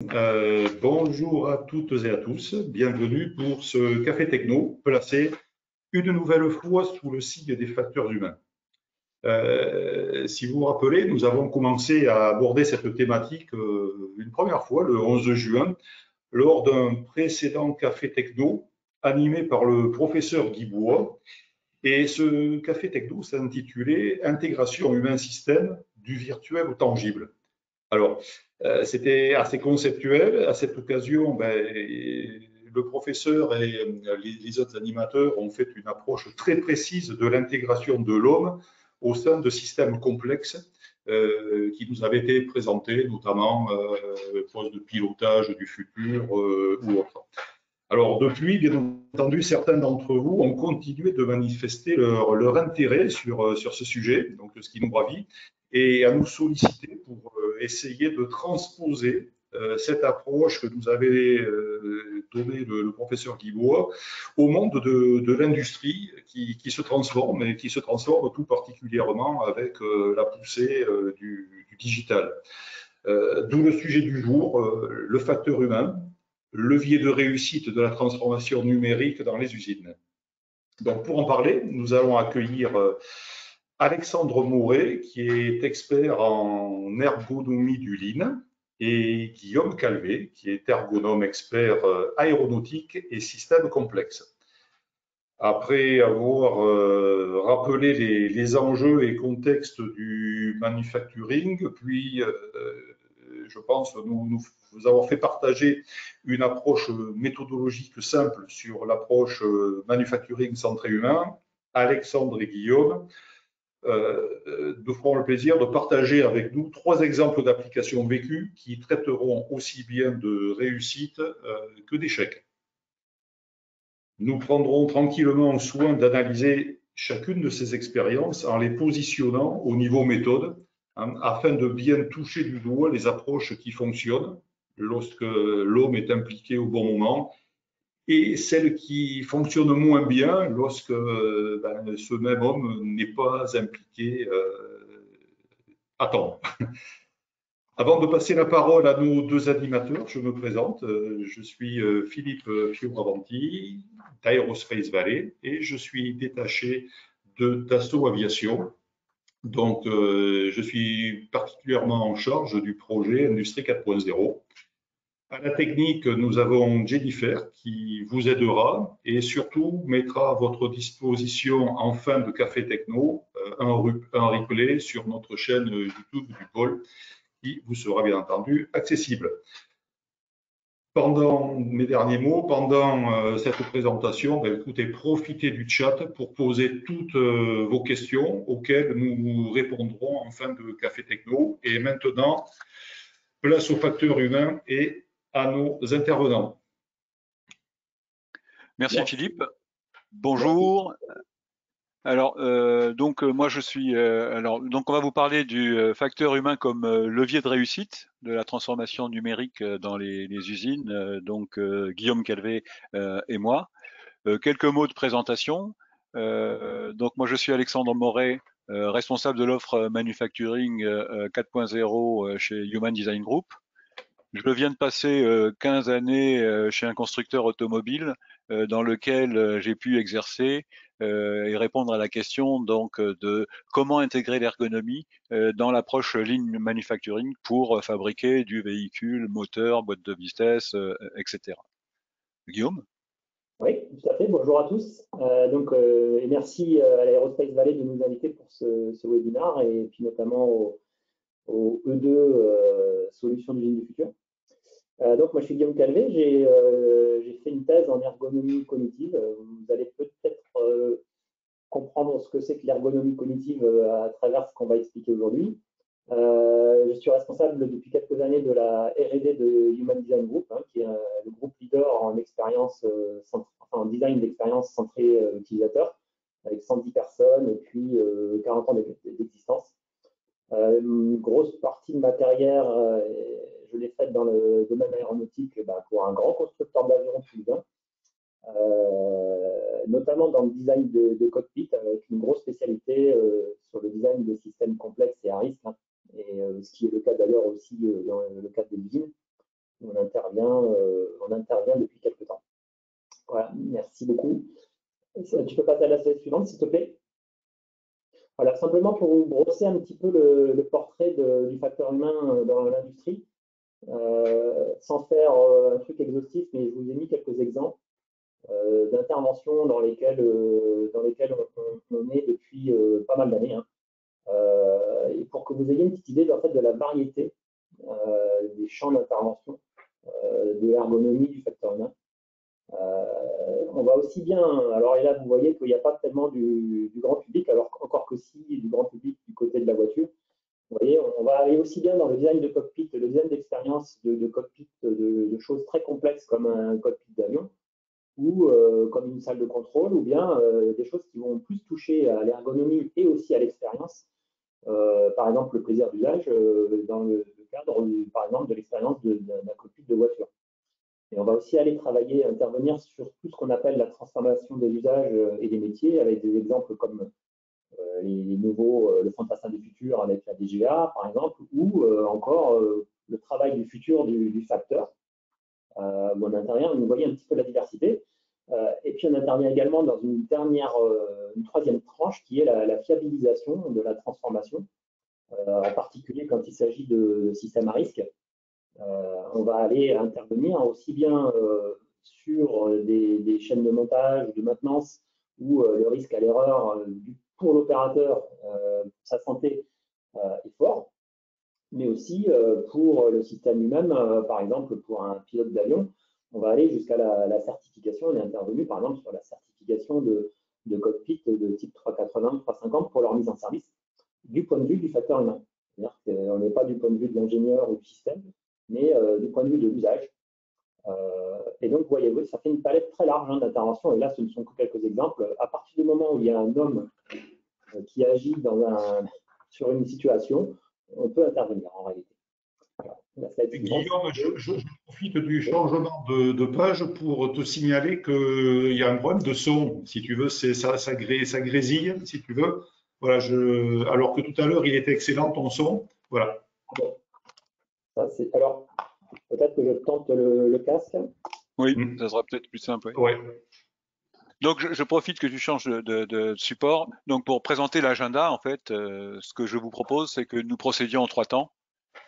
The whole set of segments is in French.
Bonjour à toutes et à tous, bienvenue pour ce Café Techno placé une nouvelle fois sous le signe des facteurs humains. Si vous vous rappelez, nous avons commencé à aborder cette thématique une première fois le 11 juin lors d'un précédent Café Techno animé par le professeur Guy Bois. Et ce Café Techno s'intitulait Intégration humain-système du virtuel au tangible. Alors, c'était assez conceptuel. À cette occasion, le professeur et les autres animateurs ont fait une approche très précise de l'intégration de l'homme au sein de systèmes complexes qui nous avaient été présentés, notamment postes de pilotage du futur ou autre. Alors, depuis, bien entendu, certains d'entre vous ont continué de manifester leur intérêt sur ce sujet, donc ce qui nous ravit, et à nous solliciter pour essayer de transposer cette approche que nous avait donnée le professeur Guibois au monde de l'industrie qui se transforme et qui se transforme tout particulièrement avec la poussée du digital. D'où le sujet du jour, le facteur humain, levier de réussite de la transformation numérique dans les usines. Donc, pour en parler, nous allons accueillir Alexandre Mouret, qui est expert en ergonomie du Lean, et Guillaume Calvé, qui est ergonome expert aéronautique et systèmes complexes. Après avoir rappelé les enjeux et contextes du manufacturing, puis je pense nous avons fait partager une approche méthodologique simple sur l'approche manufacturing centré humain. Alexandre et Guillaume nous feront le plaisir de partager avec nous 3 exemples d'applications vécues qui traiteront aussi bien de réussite que d'échecs. Nous prendrons tranquillement soin d'analyser chacune de ces expériences en les positionnant au niveau méthode, afin de bien toucher du doigt les approches qui fonctionnent lorsque l'homme est impliqué au bon moment et celles qui fonctionnent moins bien lorsque ce même homme n'est pas impliqué à temps. Avant de passer la parole à nos 2 animateurs, je me présente. Je suis Philippe Fioravanti d'Aerospace Valley et je suis détaché de Dassault Aviation. Donc, je suis particulièrement en charge du projet Industrie 4.0. À la technique, nous avons Jennifer qui vous aidera et surtout mettra à votre disposition en fin de Café Techno un replay sur notre chaîne YouTube du pôle qui vous sera bien entendu accessible. Pendant mes derniers mots, pendant cette présentation, écoutez, profitez du chat pour poser toutes vos questions auxquelles nous répondrons en fin de Café Techno. Et maintenant, place au facteur humain et à nos intervenants. Merci Philippe. Bonjour. Alors, moi je suis. Donc on va vous parler du facteur humain comme levier de réussite de la transformation numérique dans les usines. Guillaume Calvé et moi. Quelques mots de présentation. Donc moi je suis Alexandre Moret, responsable de l'offre manufacturing 4.0 chez Human Design Group. Je viens de passer 15 années chez un constructeur automobile dans lequel j'ai pu exercer et répondre à la question de comment intégrer l'ergonomie dans l'approche lean manufacturing pour fabriquer du véhicule, moteur, boîte de vitesse, etc. Guillaume? Oui, tout à fait. Bonjour à tous. Et merci à l'Aerospace Valley de nous inviter pour ce webinaire et puis notamment au E2 Solutions d'usine du futur. Moi, je suis Guillaume Calvé. J'ai fait une thèse en ergonomie cognitive. Vous allez peut-être comprendre ce que c'est que l'ergonomie cognitive à travers ce qu'on va expliquer aujourd'hui. Je suis responsable depuis quelques années de la R&D de Human Design Group, qui est le groupe leader en en design d'expérience centrée utilisateur, avec 110 personnes et puis 40 ans d'existence. Une grosse partie de ma carrière, je l'ai faite dans le domaine aéronautique pour un grand constructeur d'avions toulousain, notamment dans le design de cockpit, avec une grosse spécialité sur le design de systèmes complexes et à risque, et ce qui est le cas d'ailleurs aussi dans le cadre des usines. On intervient depuis quelques temps. Voilà, merci beaucoup. Tu peux passer à la slide suivante, s'il te plaît. Voilà, simplement pour vous brosser un petit peu le portrait du facteur humain dans l'industrie, sans faire un truc exhaustif, mais je vous ai mis quelques exemples d'interventions dans lesquelles on est depuis pas mal d'années, hein. Et pour que vous ayez une petite idée en fait, de la variété des champs d'intervention, de l'ergonomie du facteur humain. On va aussi bien, alors et là vous voyez qu'il n'y a pas tellement du grand public, alors encore que si, du grand public du côté de la voiture. Vous voyez, on va aller aussi bien dans le design de cockpit, le design d'expérience de cockpit, de choses très complexes comme un cockpit d'avion, ou comme une salle de contrôle, ou bien des choses qui vont plus toucher à l'ergonomie et aussi à l'expérience. Par exemple, le plaisir d'usage dans le cadre, par exemple, de l'expérience d'un cockpit de voiture. Et on va aussi aller travailler, intervenir sur tout ce qu'on appelle la transformation des usages et des métiers, avec des exemples comme les nouveaux, le fantassin du futur avec la DGA, par exemple, ou encore le travail du futur du facteur. Où on intervient, vous voyez un petit peu la diversité. Et puis on intervient également dans une troisième tranche qui est la fiabilisation de la transformation, en particulier quand il s'agit de systèmes à risque. On va aller intervenir aussi bien sur des chaînes de montage, de maintenance, où le risque à l'erreur pour l'opérateur, sa santé est fort, mais aussi pour le système lui-même, par exemple pour un pilote d'avion, on va aller jusqu'à la certification. On est intervenu par exemple sur la certification de cockpit de type 380, 350 pour leur mise en service du point de vue du facteur humain. C'est-à-dire qu'on n'est pas du point de vue de l'ingénieur ou du système, mais du point de vue de l'usage. Et donc, voyez-vous, ça fait une palette très large d'interventions. Et là, ce ne sont que quelques exemples. À partir du moment où il y a un homme qui agit sur une situation, on peut intervenir en réalité. Guillaume, je profite du changement de page pour te signaler qu'il y a un problème de son. Si tu veux, ça grésille, si tu veux. Voilà, alors que tout à l'heure, il était excellent ton son. Voilà. Bon. Alors, peut-être que je tente le casque. Oui, ça sera peut-être plus simple. Oui. Ouais. Donc, je profite que tu changes de support. Donc, pour présenter l'agenda, en fait, ce que je vous propose, c'est que nous procédions en 3 temps.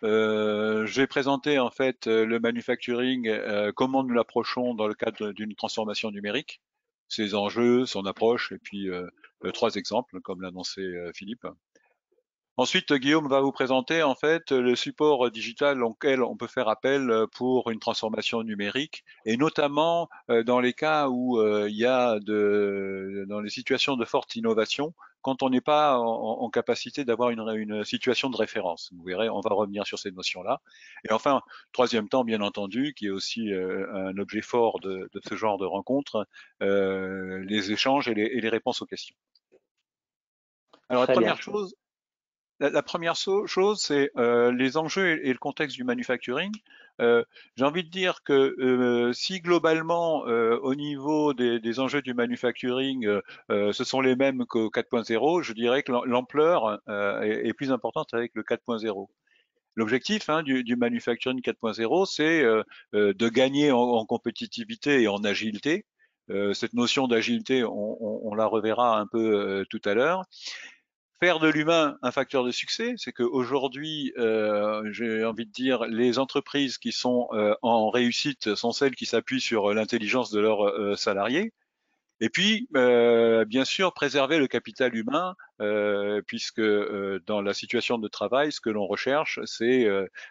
Je vais présenter en fait le manufacturing, comment nous l'approchons dans le cadre d'une transformation numérique, ses enjeux, son approche, et puis 3 exemples, comme l'annonçait Philippe. Ensuite, Guillaume va vous présenter en fait le support digital auquel on peut faire appel pour une transformation numérique, et notamment dans les cas où il y a dans les situations de forte innovation, quand on n'est pas en capacité d'avoir une situation de référence. Vous verrez, on va revenir sur ces notions-là. Et enfin, troisième temps, bien entendu, qui est aussi un objet fort de ce genre de rencontre, les échanges et les réponses aux questions. Alors, Très première bien. chose. La première chose, c'est les enjeux et le contexte du manufacturing. J'ai envie de dire que si globalement, au niveau des enjeux du manufacturing, ce sont les mêmes qu'au 4.0, je dirais que l'ampleur est plus importante avec le 4.0. L'objectif du manufacturing 4.0, c'est de gagner en compétitivité et en agilité. Cette notion d'agilité, on la reverra un peu tout à l'heure. Faire de l'humain un facteur de succès, c'est qu'aujourd'hui, j'ai envie de dire, les entreprises qui sont en réussite sont celles qui s'appuient sur l'intelligence de leurs salariés. Et puis, bien sûr, préserver le capital humain, puisque dans la situation de travail, ce que l'on recherche, c'est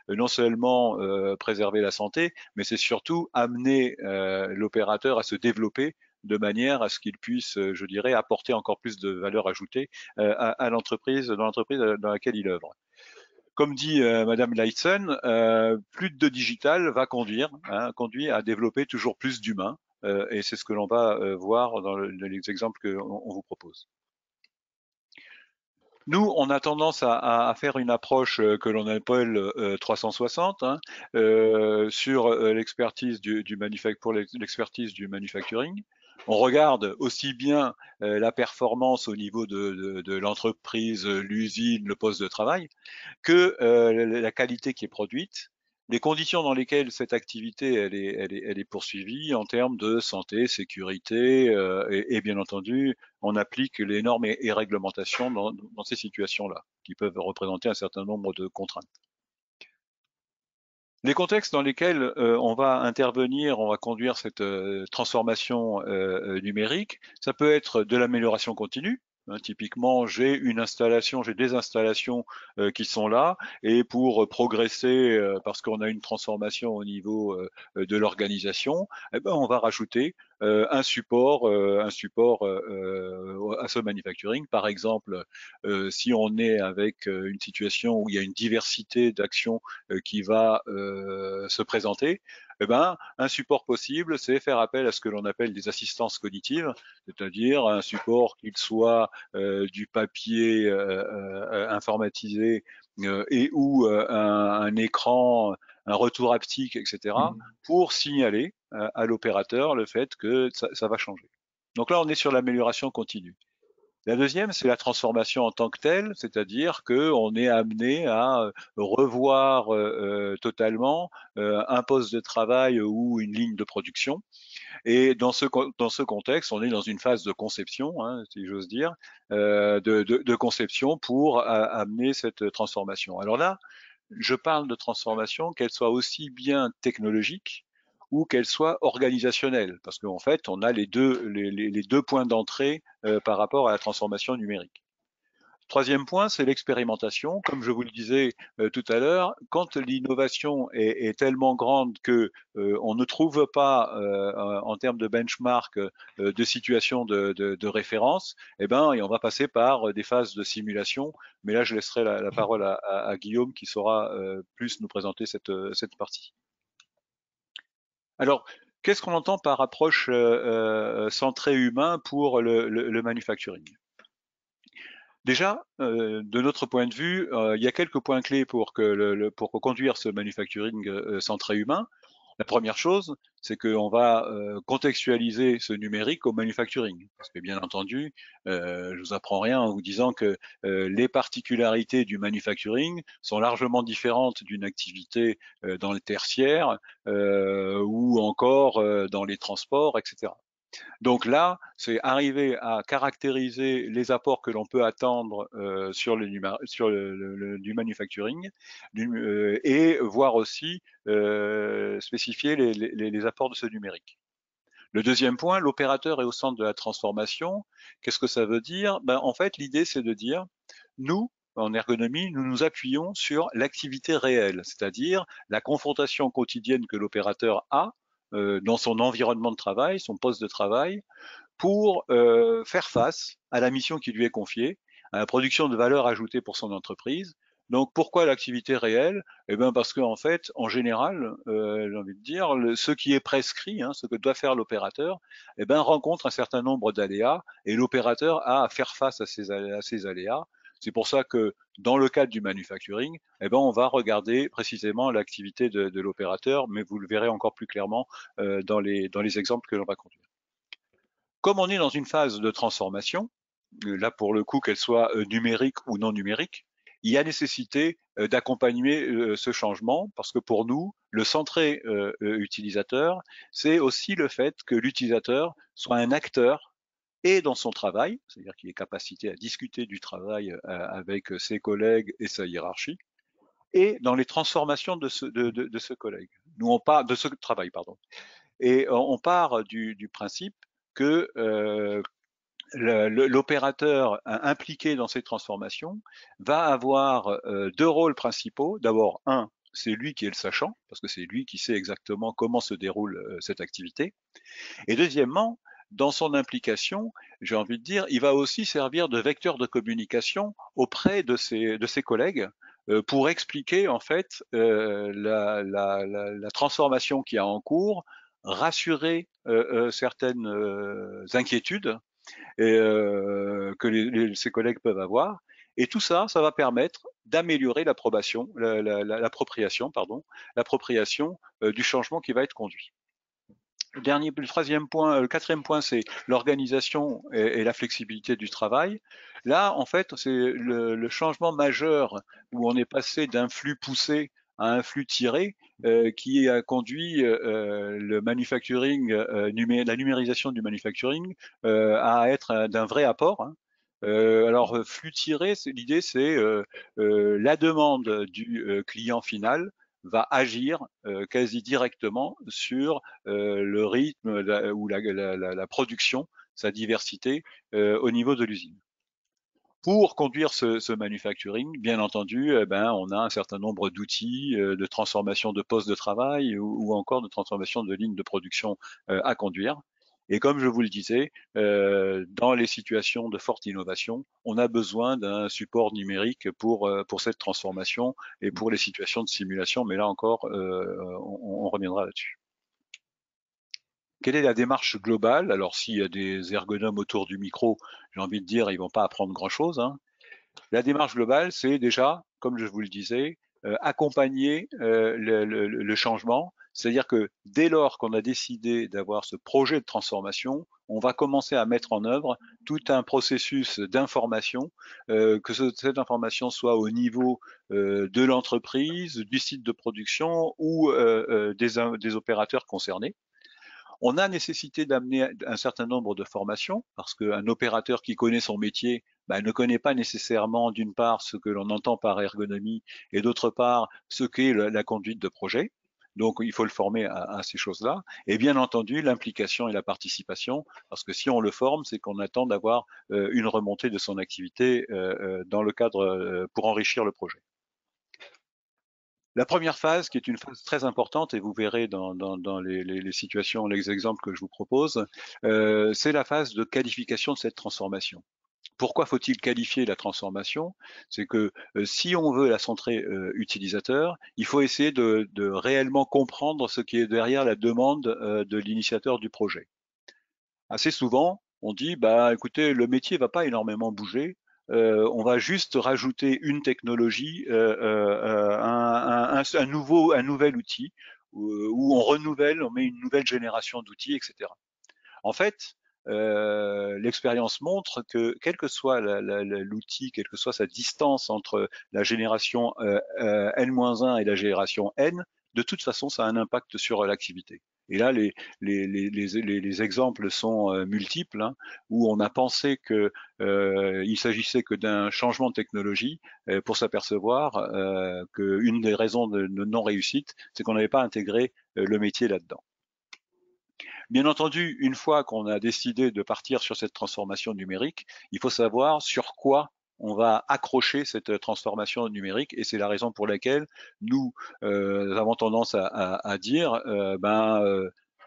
non seulement préserver la santé, mais c'est surtout amener l'opérateur à se développer de manière à ce qu'il puisse, je dirais, apporter encore plus de valeur ajoutée à l'entreprise, dans l'entreprise dans laquelle il œuvre. Comme dit Madame Leitzen, plus de digital va conduit à développer toujours plus d'humains, et c'est ce que l'on va voir dans les exemples qu'on vous propose. Nous, on a tendance à faire une approche que l'on appelle 360 sur l'expertise pour l'expertise du manufacturing. On regarde aussi bien la performance au niveau de l'entreprise, l'usine, le poste de travail, que la qualité qui est produite. les conditions dans lesquelles cette activité elle est poursuivie en termes de santé, sécurité et bien entendu, on applique les normes et réglementations dans ces situations-là, qui peuvent représenter un certain nombre de contraintes. Les contextes dans lesquels on va intervenir, on va conduire cette transformation numérique, ça peut être de l'amélioration continue. Typiquement, j'ai une installation, j'ai des installations qui sont là, et pour progresser, parce qu'on a une transformation au niveau de l'organisation, eh ben, on va rajouter un support à ce manufacturing. Par exemple, si on est avec une situation où il y a une diversité d'actions qui va se présenter, eh ben, un support possible, c'est faire appel à ce que l'on appelle des assistances cognitives, c'est-à-dire un support qu'il soit du papier informatisé et ou un écran, un retour haptique, etc., pour signaler à l'opérateur le fait que ça va changer. Donc là, on est sur l'amélioration continue. La deuxième, c'est la transformation en tant que telle, c'est-à-dire qu'on est amené à revoir totalement un poste de travail ou une ligne de production. Et dans ce contexte, on est dans une phase de conception, hein, si j'ose dire, de conception pour amener cette transformation. Alors là, je parle de transformation, qu'elle soit aussi bien technologique ou qu'elle soit organisationnelle, parce qu'en fait, on a les deux points d'entrée par rapport à la transformation numérique. Troisième point, c'est l'expérimentation. Comme je vous le disais tout à l'heure, quand l'innovation est tellement grande que on ne trouve pas, en termes de benchmark, de situation de référence, eh ben, et on va passer par des phases de simulation. Mais là, je laisserai la parole à Guillaume qui saura plus nous présenter cette partie. Alors, qu'est-ce qu'on entend par approche centrée humain pour le manufacturing? Déjà, de notre point de vue, il y a quelques points clés pour conduire ce manufacturing centré humain. La première chose, c'est qu'on va contextualiser ce numérique au manufacturing. Parce que bien entendu, je vous apprends rien en vous disant que les particularités du manufacturing sont largement différentes d'une activité dans le tertiaire ou encore dans les transports, etc. Donc là, c'est arriver à caractériser les apports que l'on peut attendre sur du manufacturing et voir aussi spécifier les apports de ce numérique. Le deuxième point, l'opérateur est au centre de la transformation. Qu'est-ce que ça veut dire? Ben, en fait, l'idée, c'est de dire, nous, en ergonomie, nous nous appuyons sur l'activité réelle, c'est-à-dire la confrontation quotidienne que l'opérateur a dans son environnement de travail, son poste de travail, pour faire face à la mission qui lui est confiée, à la production de valeur ajoutée pour son entreprise. Donc pourquoi l'activité réelle? Eh bien parce qu'en fait, en général, j'ai envie de dire, ce qui est prescrit, hein, ce que doit faire l'opérateur, eh bien rencontre un certain nombre d'aléas et l'opérateur a à faire face à ces aléas. C'est pour ça que dans le cadre du manufacturing, eh ben, on va regarder précisément l'activité de l'opérateur, mais vous le verrez encore plus clairement dans les exemples que l'on va conduire. Comme on est dans une phase de transformation, là pour le coup qu'elle soit numérique ou non numérique, il y a nécessité d'accompagner ce changement parce que pour nous, le centré utilisateur, c'est aussi le fait que l'utilisateur soit un acteur et dans son travail, c'est-à-dire qu'il ait capacité à discuter du travail avec ses collègues et sa hiérarchie, et dans les transformations de ce collègue. Nous on parle de ce travail, pardon. Et on part du principe que l'opérateur impliqué dans ces transformations va avoir deux rôles principaux. D'abord, un, c'est lui qui est le sachant, parce que c'est lui qui sait exactement comment se déroule cette activité. Et deuxièmement, dans son implication, j'ai envie de dire, il va aussi servir de vecteur de communication auprès de ses collègues pour expliquer en fait la transformation qui est en cours, rassurer certaines inquiétudes que ses collègues peuvent avoir. Et tout ça, ça va permettre d'améliorer l'appropriation du changement qui va être conduit. Le quatrième point, c'est l'organisation et la flexibilité du travail. Là, en fait, c'est le changement majeur où on est passé d'un flux poussé à un flux tiré qui a conduit le manufacturing, la numérisation du manufacturing à être d'un vrai apport. Hein. Alors, flux tiré, l'idée, c'est la demande du client final va agir quasi directement sur le rythme ou la production, sa diversité au niveau de l'usine. Pour conduire ce manufacturing, bien entendu, on a un certain nombre d'outils de transformation de postes de travail ou encore de transformation de lignes de production à conduire. Et comme je vous le disais, dans les situations de forte innovation, on a besoin d'un support numérique pour cette transformation et pour les situations de simulation. Mais là encore, on reviendra là-dessus. Quelle est la démarche globale? Alors, s'il y a des ergonomes autour du micro, j'ai envie de dire, ils vont pas apprendre grand-chose. Hein. La démarche globale, c'est déjà, comme je vous le disais, accompagner le changement. C'est-à-dire que dès lors qu'on a décidé d'avoir ce projet de transformation, on va commencer à mettre en œuvre tout un processus d'information, que cette information soit au niveau de l'entreprise, du site de production ou des opérateurs concernés. On a nécessité d'amener un certain nombre de formations parce qu'un opérateur qui connaît son métier ne connaît pas nécessairement d'une part ce que l'on entend par ergonomie et d'autre part ce qu'est la conduite de projet. Donc il faut le former à ces choses-là. Et bien entendu l'implication et la participation parce que si on le forme, c'est qu'on attend d'avoir une remontée de son activité dans le cadre pour enrichir le projet. La première phase, qui est une phase très importante, et vous verrez dans les situations, les exemples que je vous propose, c'est la phase de qualification de cette transformation. Pourquoi faut-il qualifier la transformation? C'est que si on veut la centrer utilisateur, il faut essayer de réellement comprendre ce qui est derrière la demande de l'initiateur du projet. Assez souvent, on dit, écoutez, le métier va pas énormément bouger, on va juste rajouter une technologie, un nouvel outil, où on renouvelle, on met une nouvelle génération d'outils, etc. En fait, l'expérience montre que quel que soit l'outil, quelle que soit sa distance entre la génération N-1 et la génération N, de toute façon, ça a un impact sur l'activité. Et là, les exemples sont multiples, hein, où on a pensé que il s'agissait que d'un changement de technologie pour s'apercevoir qu'une des raisons de non-réussite, c'est qu'on n'avait pas intégré le métier là-dedans. Bien entendu, une fois qu'on a décidé de partir sur cette transformation numérique, il faut savoir sur quoi on va accrocher cette transformation numérique et c'est la raison pour laquelle nous avons tendance à dire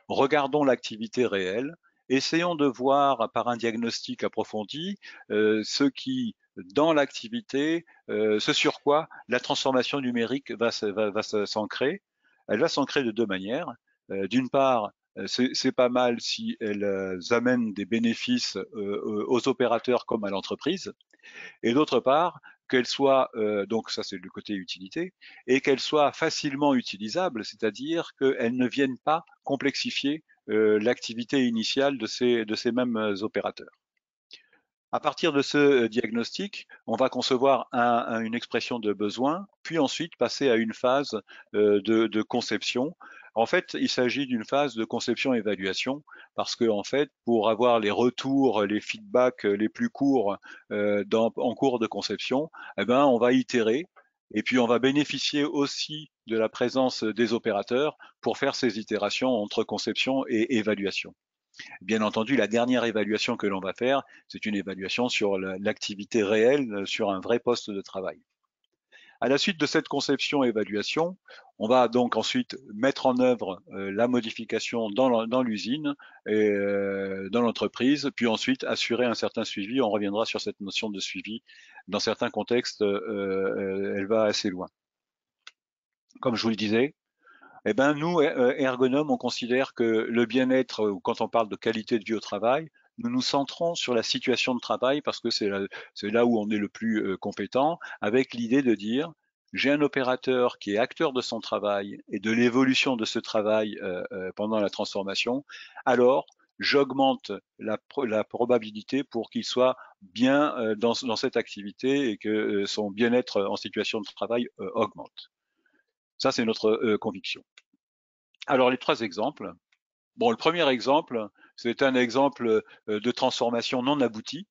regardons l'activité réelle, essayons de voir par un diagnostic approfondi ce qui dans l'activité, ce sur quoi la transformation numérique va s'ancrer. Elle va s'ancrer de deux manières. D'une part, c'est pas mal si elles amènent des bénéfices aux opérateurs comme à l'entreprise. Et d'autre part, qu'elles soient, donc ça c'est le côté utilité, et qu'elles soient facilement utilisables, c'est-à-dire qu'elles ne viennent pas complexifier l'activité initiale de ces mêmes opérateurs. À partir de ce diagnostic, on va concevoir une expression de besoin, puis ensuite passer à une phase de conception. En fait, il s'agit d'une phase de conception-évaluation parce que, en fait, pour avoir les retours, les feedbacks les plus courts en cours de conception, on va itérer et puis on va bénéficier aussi de la présence des opérateurs pour faire ces itérations entre conception et évaluation. Bien entendu, la dernière évaluation que l'on va faire, c'est une évaluation sur l'activité réelle, sur un vrai poste de travail. À la suite de cette conception-évaluation, on va donc ensuite mettre en œuvre la modification dans l'usine et dans l'entreprise, puis ensuite assurer un certain suivi. On reviendra sur cette notion de suivi. Dans certains contextes, elle va assez loin. Comme je vous le disais, nous, Ergonome, on considère que le bien-être, quand on parle de qualité de vie au travail, nous nous centrons sur la situation de travail parce que c'est là où on est le plus compétent, avec l'idée de dire, j'ai un opérateur qui est acteur de son travail et de l'évolution de ce travail pendant la transformation, alors j'augmente la probabilité pour qu'il soit bien dans cette activité et que son bien-être en situation de travail augmente. Ça, c'est notre conviction. Alors, les 3 exemples. Bon, le premier exemple, c'est un exemple de transformation non aboutie,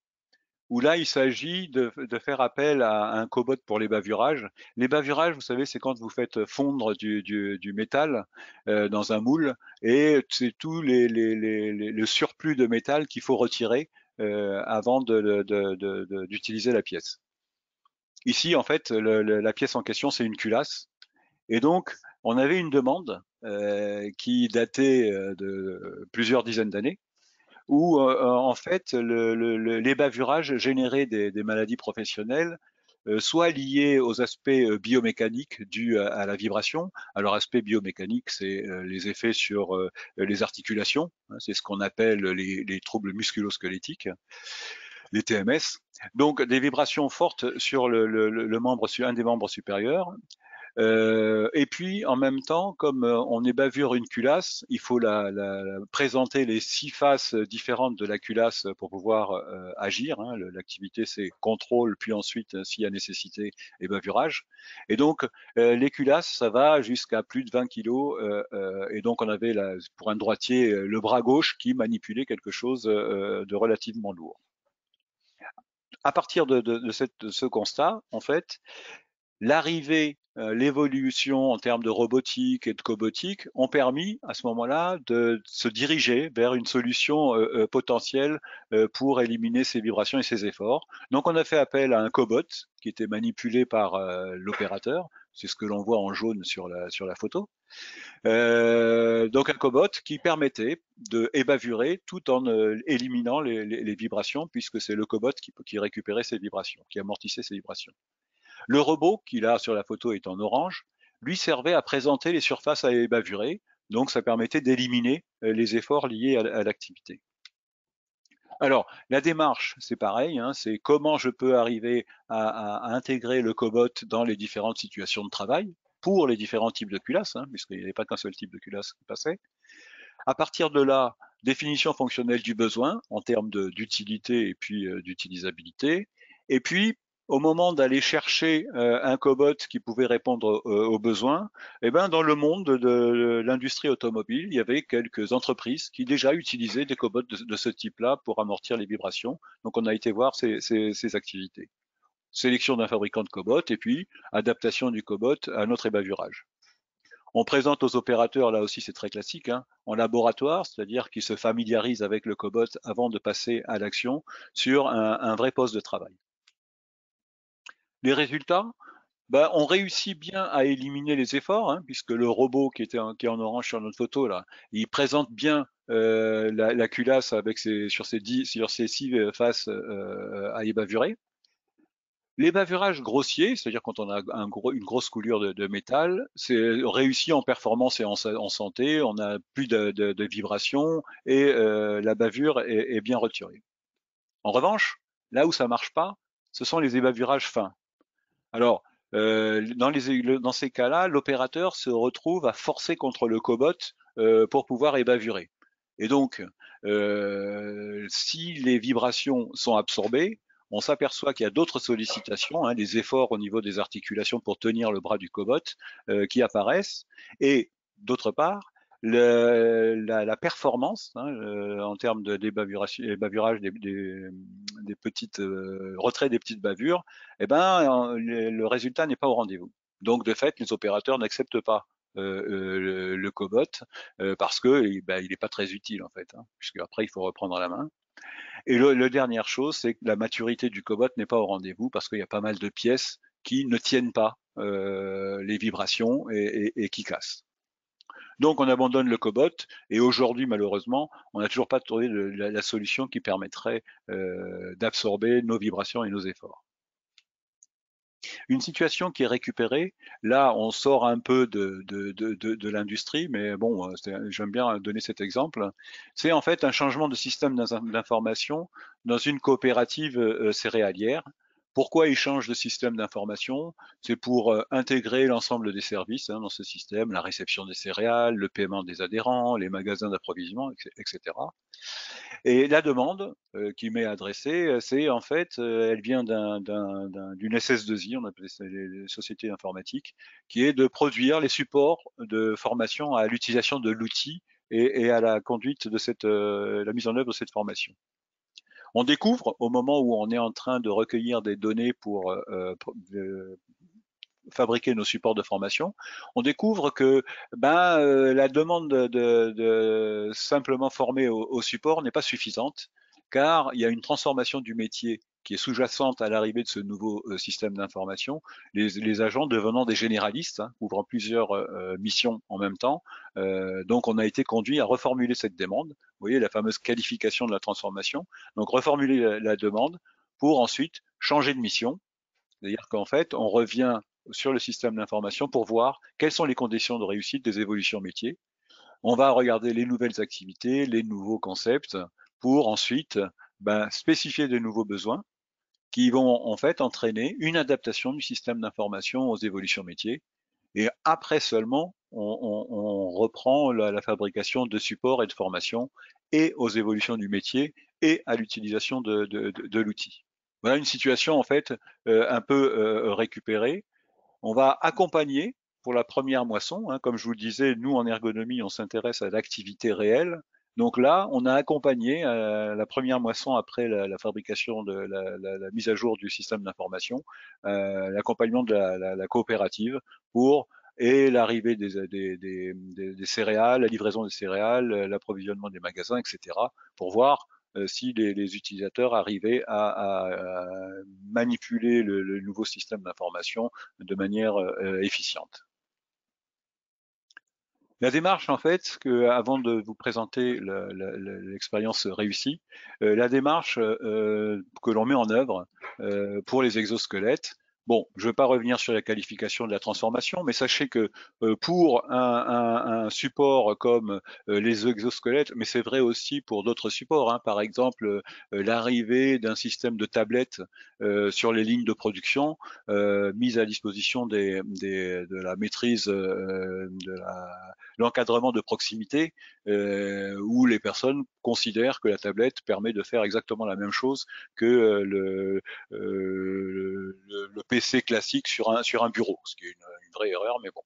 où là, il s'agit de faire appel à un cobot pour les bavurages. Les bavurages, vous savez, c'est quand vous faites fondre du métal dans un moule, et c'est tout le surplus de métal qu'il faut retirer avant d'utiliser la pièce. Ici, en fait, la pièce en question, c'est une culasse. Et donc, on avait une demande qui datait de plusieurs dizaines d'années, où en fait les bavurages généraient des maladies professionnelles, soit liées aux aspects biomécaniques dus à la vibration. Alors aspect biomécanique, c'est les effets sur les articulations, hein, c'est ce qu'on appelle les troubles musculo-squelettiques, les TMS. Donc des vibrations fortes sur un des membres supérieurs. Et puis, en même temps, comme on bavure une culasse, il faut présenter les 6 faces différentes de la culasse pour pouvoir agir. Hein. L'activité, c'est contrôle, puis ensuite, s'il y a nécessité, et bavurage. Et donc, les culasses, ça va jusqu'à plus de 20 kilos. Et donc, on avait, pour un droitier, le bras gauche qui manipulait quelque chose de relativement lourd. À partir de ce constat, en fait, l'arrivée, l'évolution en termes de robotique et de cobotique ont permis à ce moment-là de se diriger vers une solution potentielle pour éliminer ces vibrations et ces efforts. Donc on a fait appel à un cobot qui était manipulé par l'opérateur, c'est ce que l'on voit en jaune sur la photo. Donc un cobot qui permettait de ébavurer tout en éliminant les vibrations, puisque c'est le cobot qui récupérait ces vibrations, qui amortissait ces vibrations. Le robot, qui là sur la photo est en orange, lui servait à présenter les surfaces à ébavurer, donc ça permettait d'éliminer les efforts liés à l'activité. Alors, la démarche, c'est pareil, hein, c'est comment je peux arriver à intégrer le cobot dans les différentes situations de travail, pour les différents types de culasses, hein, puisqu'il n'y avait pas qu'un seul type de culasse qui passait. À partir de là, définition fonctionnelle du besoin en termes d'utilité et puis d'utilisabilité. Et puis, au moment d'aller chercher un cobot qui pouvait répondre aux besoins, eh ben, dans le monde de l'industrie automobile, il y avait quelques entreprises qui déjà utilisaient des cobots de ce type-là pour amortir les vibrations. Donc, on a été voir ces activités. Sélection d'un fabricant de cobot et puis adaptation du cobot à notre ébavurage. On présente aux opérateurs, là aussi c'est très classique, hein, en laboratoire, c'est-à-dire qu'ils se familiarisent avec le cobot avant de passer à l'action sur un vrai poste de travail. Les résultats, on réussit bien à éliminer les efforts, hein, puisque le robot qui est en orange sur notre photo, là, il présente bien la culasse avec sur ses 6 faces à ébavurer. Les bavurages grossiers, c'est-à-dire quand on a une grosse coulure de métal, c'est réussi en performance et en santé, on a plus de vibrations et la bavure est bien retirée. En revanche, là où ça marche pas, ce sont les ébavurages fins. Alors, dans ces cas-là, l'opérateur se retrouve à forcer contre le cobot pour pouvoir ébavurer. Et donc, si les vibrations sont absorbées, on s'aperçoit qu'il y a d'autres sollicitations, hein, des efforts au niveau des articulations pour tenir le bras du cobot qui apparaissent. Et d'autre part, la performance hein, en termes d'ébavrage des petites retrait des petites bavures, eh ben, le résultat n'est pas au rendez-vous. Donc de fait, les opérateurs n'acceptent pas le cobot parce que il n'est pas très utile en fait, hein, puisque après il faut reprendre la main. Et la dernière chose, c'est que la maturité du cobot n'est pas au rendez-vous parce qu'il y a pas mal de pièces qui ne tiennent pas les vibrations et qui cassent. Donc on abandonne le cobot et aujourd'hui malheureusement on n'a toujours pas trouvé la solution qui permettrait d'absorber nos vibrations et nos efforts. Une situation qui est récupérée, là on sort un peu de l'industrie, mais bon, j'aime bien donner cet exemple, c'est en fait un changement de système d'information dans une coopérative céréalière Pourquoi ils changent de système d'information? C'est pour intégrer l'ensemble des services dans ce système, la réception des céréales, le paiement des adhérents, les magasins d'approvisionnement, etc. Et la demande qui m'est adressée, c'est en fait, elle vient d'une SS2I, on appelle ça les sociétés informatiques, qui est de produire les supports de formation à l'utilisation de l'outil et à la conduite de la mise en œuvre de cette formation. On découvre au moment où on est en train de recueillir des données pour fabriquer nos supports de formation, on découvre que la demande de simplement former au support n'est pas suffisante, car il y a une transformation du métier qui est sous-jacente à l'arrivée de ce nouveau système d'information, les agents devenant des généralistes, ouvrant plusieurs missions en même temps. Donc on a été conduit à reformuler cette demande. Vous voyez la fameuse qualification de la transformation. Donc reformuler la demande pour ensuite changer de mission. C'est-à-dire qu'en fait, on revient sur le système d'information pour voir quelles sont les conditions de réussite des évolutions métiers. On va regarder les nouvelles activités, les nouveaux concepts, pour ensuite spécifier de nouveaux besoins qui vont en fait entraîner une adaptation du système d'information aux évolutions métiers. Et après seulement, on reprend la fabrication de supports et de formation et aux évolutions du métier et à l'utilisation de l'outil. Voilà une situation en fait un peu récupérée. On va accompagner pour la première moisson, comme je vous le disais, nous en ergonomie, on s'intéresse à l'activité réelle. Donc là, on a accompagné la première moisson après la fabrication de la mise à jour du système d'information, l'accompagnement de la coopérative pour et l'arrivée des céréales, la livraison des céréales, l'approvisionnement des magasins, etc., pour voir si les utilisateurs arrivaient à manipuler le nouveau système d'information de manière efficiente. La démarche, en fait, avant de vous présenter l'expérience réussie, la démarche que l'on met en œuvre pour les exosquelettes. Bon, je ne vais pas revenir sur la qualification de la transformation, mais sachez que pour un support comme les exosquelettes, mais c'est vrai aussi pour d'autres supports, par exemple l'arrivée d'un système de tablettes sur les lignes de production, mise à disposition de la maîtrise de l'encadrement de proximité, où les personnes considèrent que la tablette permet de faire exactement la même chose que le PC classique sur un bureau, ce qui est une vraie erreur, mais bon.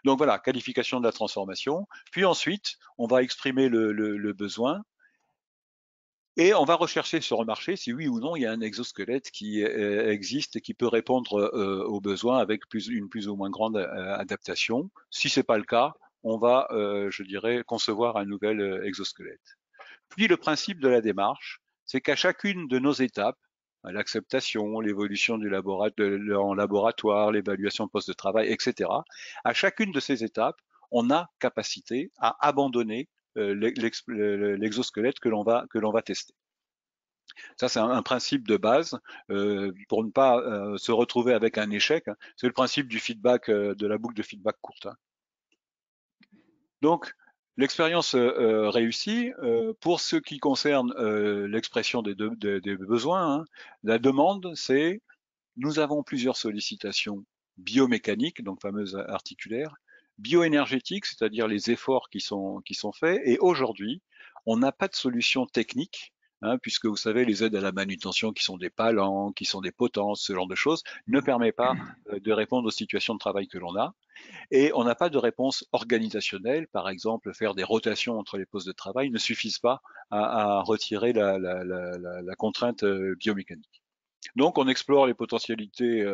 Donc voilà, qualification de la transformation. Puis ensuite, on va exprimer le besoin. Et on va rechercher sur le marché si oui ou non il y a un exosquelette qui existe et qui peut répondre aux besoins avec une plus ou moins grande adaptation. Si c'est pas le cas, on va, je dirais, concevoir un nouvel exosquelette. Puis le principe de la démarche, c'est qu'à chacune de nos étapes, l'acceptation, l'évolution en laboratoire, l'évaluation poste de travail, etc., à chacune de ces étapes, on a capacité à abandonner l'exosquelette que l'on va tester. Ça, c'est un principe de base pour ne pas se retrouver avec un échec. C'est le principe du feedback, de la boucle de feedback courte. Donc, l'expérience réussie, pour ce qui concerne l'expression des besoins, la demande, c'est nous avons plusieurs sollicitations biomécaniques, donc fameuses articulaires, bioénergétiques, c'est-à-dire les efforts qui sont faits, et aujourd'hui, on n'a pas de solution technique, puisque vous savez, les aides à la manutention qui sont des palans, qui sont des potences, ce genre de choses, ne permet pas de répondre aux situations de travail que l'on a. Et on n'a pas de réponse organisationnelle, par exemple, faire des rotations entre les postes de travail ne suffisent pas à retirer la contrainte biomécanique. Donc, on explore les potentialités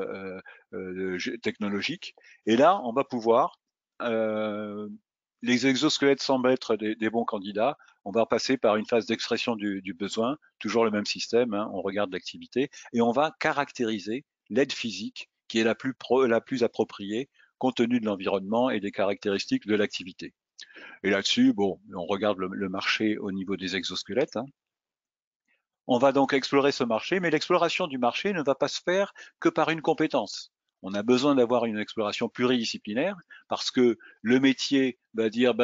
technologiques, et là, on va pouvoir, les exosquelettes semblent être des bons candidats, on va passer par une phase d'expression du besoin, toujours le même système, on regarde l'activité, et on va caractériser l'aide physique qui est la plus appropriée compte tenu de l'environnement et des caractéristiques de l'activité. Et là-dessus, bon, on regarde le marché au niveau des exosquelettes. On va donc explorer ce marché, mais l'exploration du marché ne va pas se faire que par une compétence. On a besoin d'avoir une exploration pluridisciplinaire parce que le métier va dire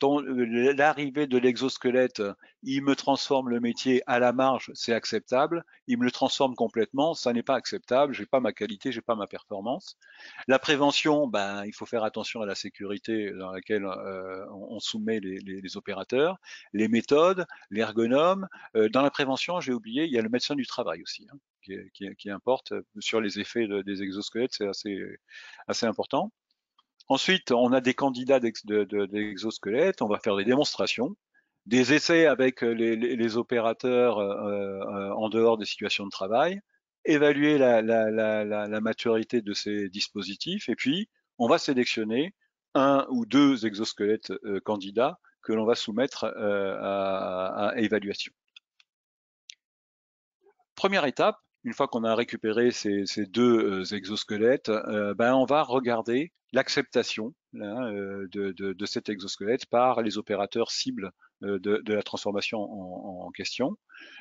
l'arrivée de l'exosquelette, il me transforme le métier à la marge, c'est acceptable. Il me le transforme complètement, ça n'est pas acceptable. J'ai pas ma qualité, j'ai pas ma performance. La prévention, ben, il faut faire attention à la sécurité dans laquelle on soumet les opérateurs, les méthodes, l'ergonome. Dans la prévention, j'ai oublié, il y a le médecin du travail aussi, hein, qui importe sur les effets des exosquelettes, c'est assez important. Ensuite, on a des candidats d'exosquelettes, on va faire des démonstrations, des essais avec les opérateurs en dehors des situations de travail, évaluer la maturité de ces dispositifs, et puis on va sélectionner un ou deux exosquelettes candidats que l'on va soumettre à évaluation. Première étape, une fois qu'on a récupéré ces deux exosquelettes, ben on va regarder l'acceptation de cet exosquelette par les opérateurs cibles de la transformation en question.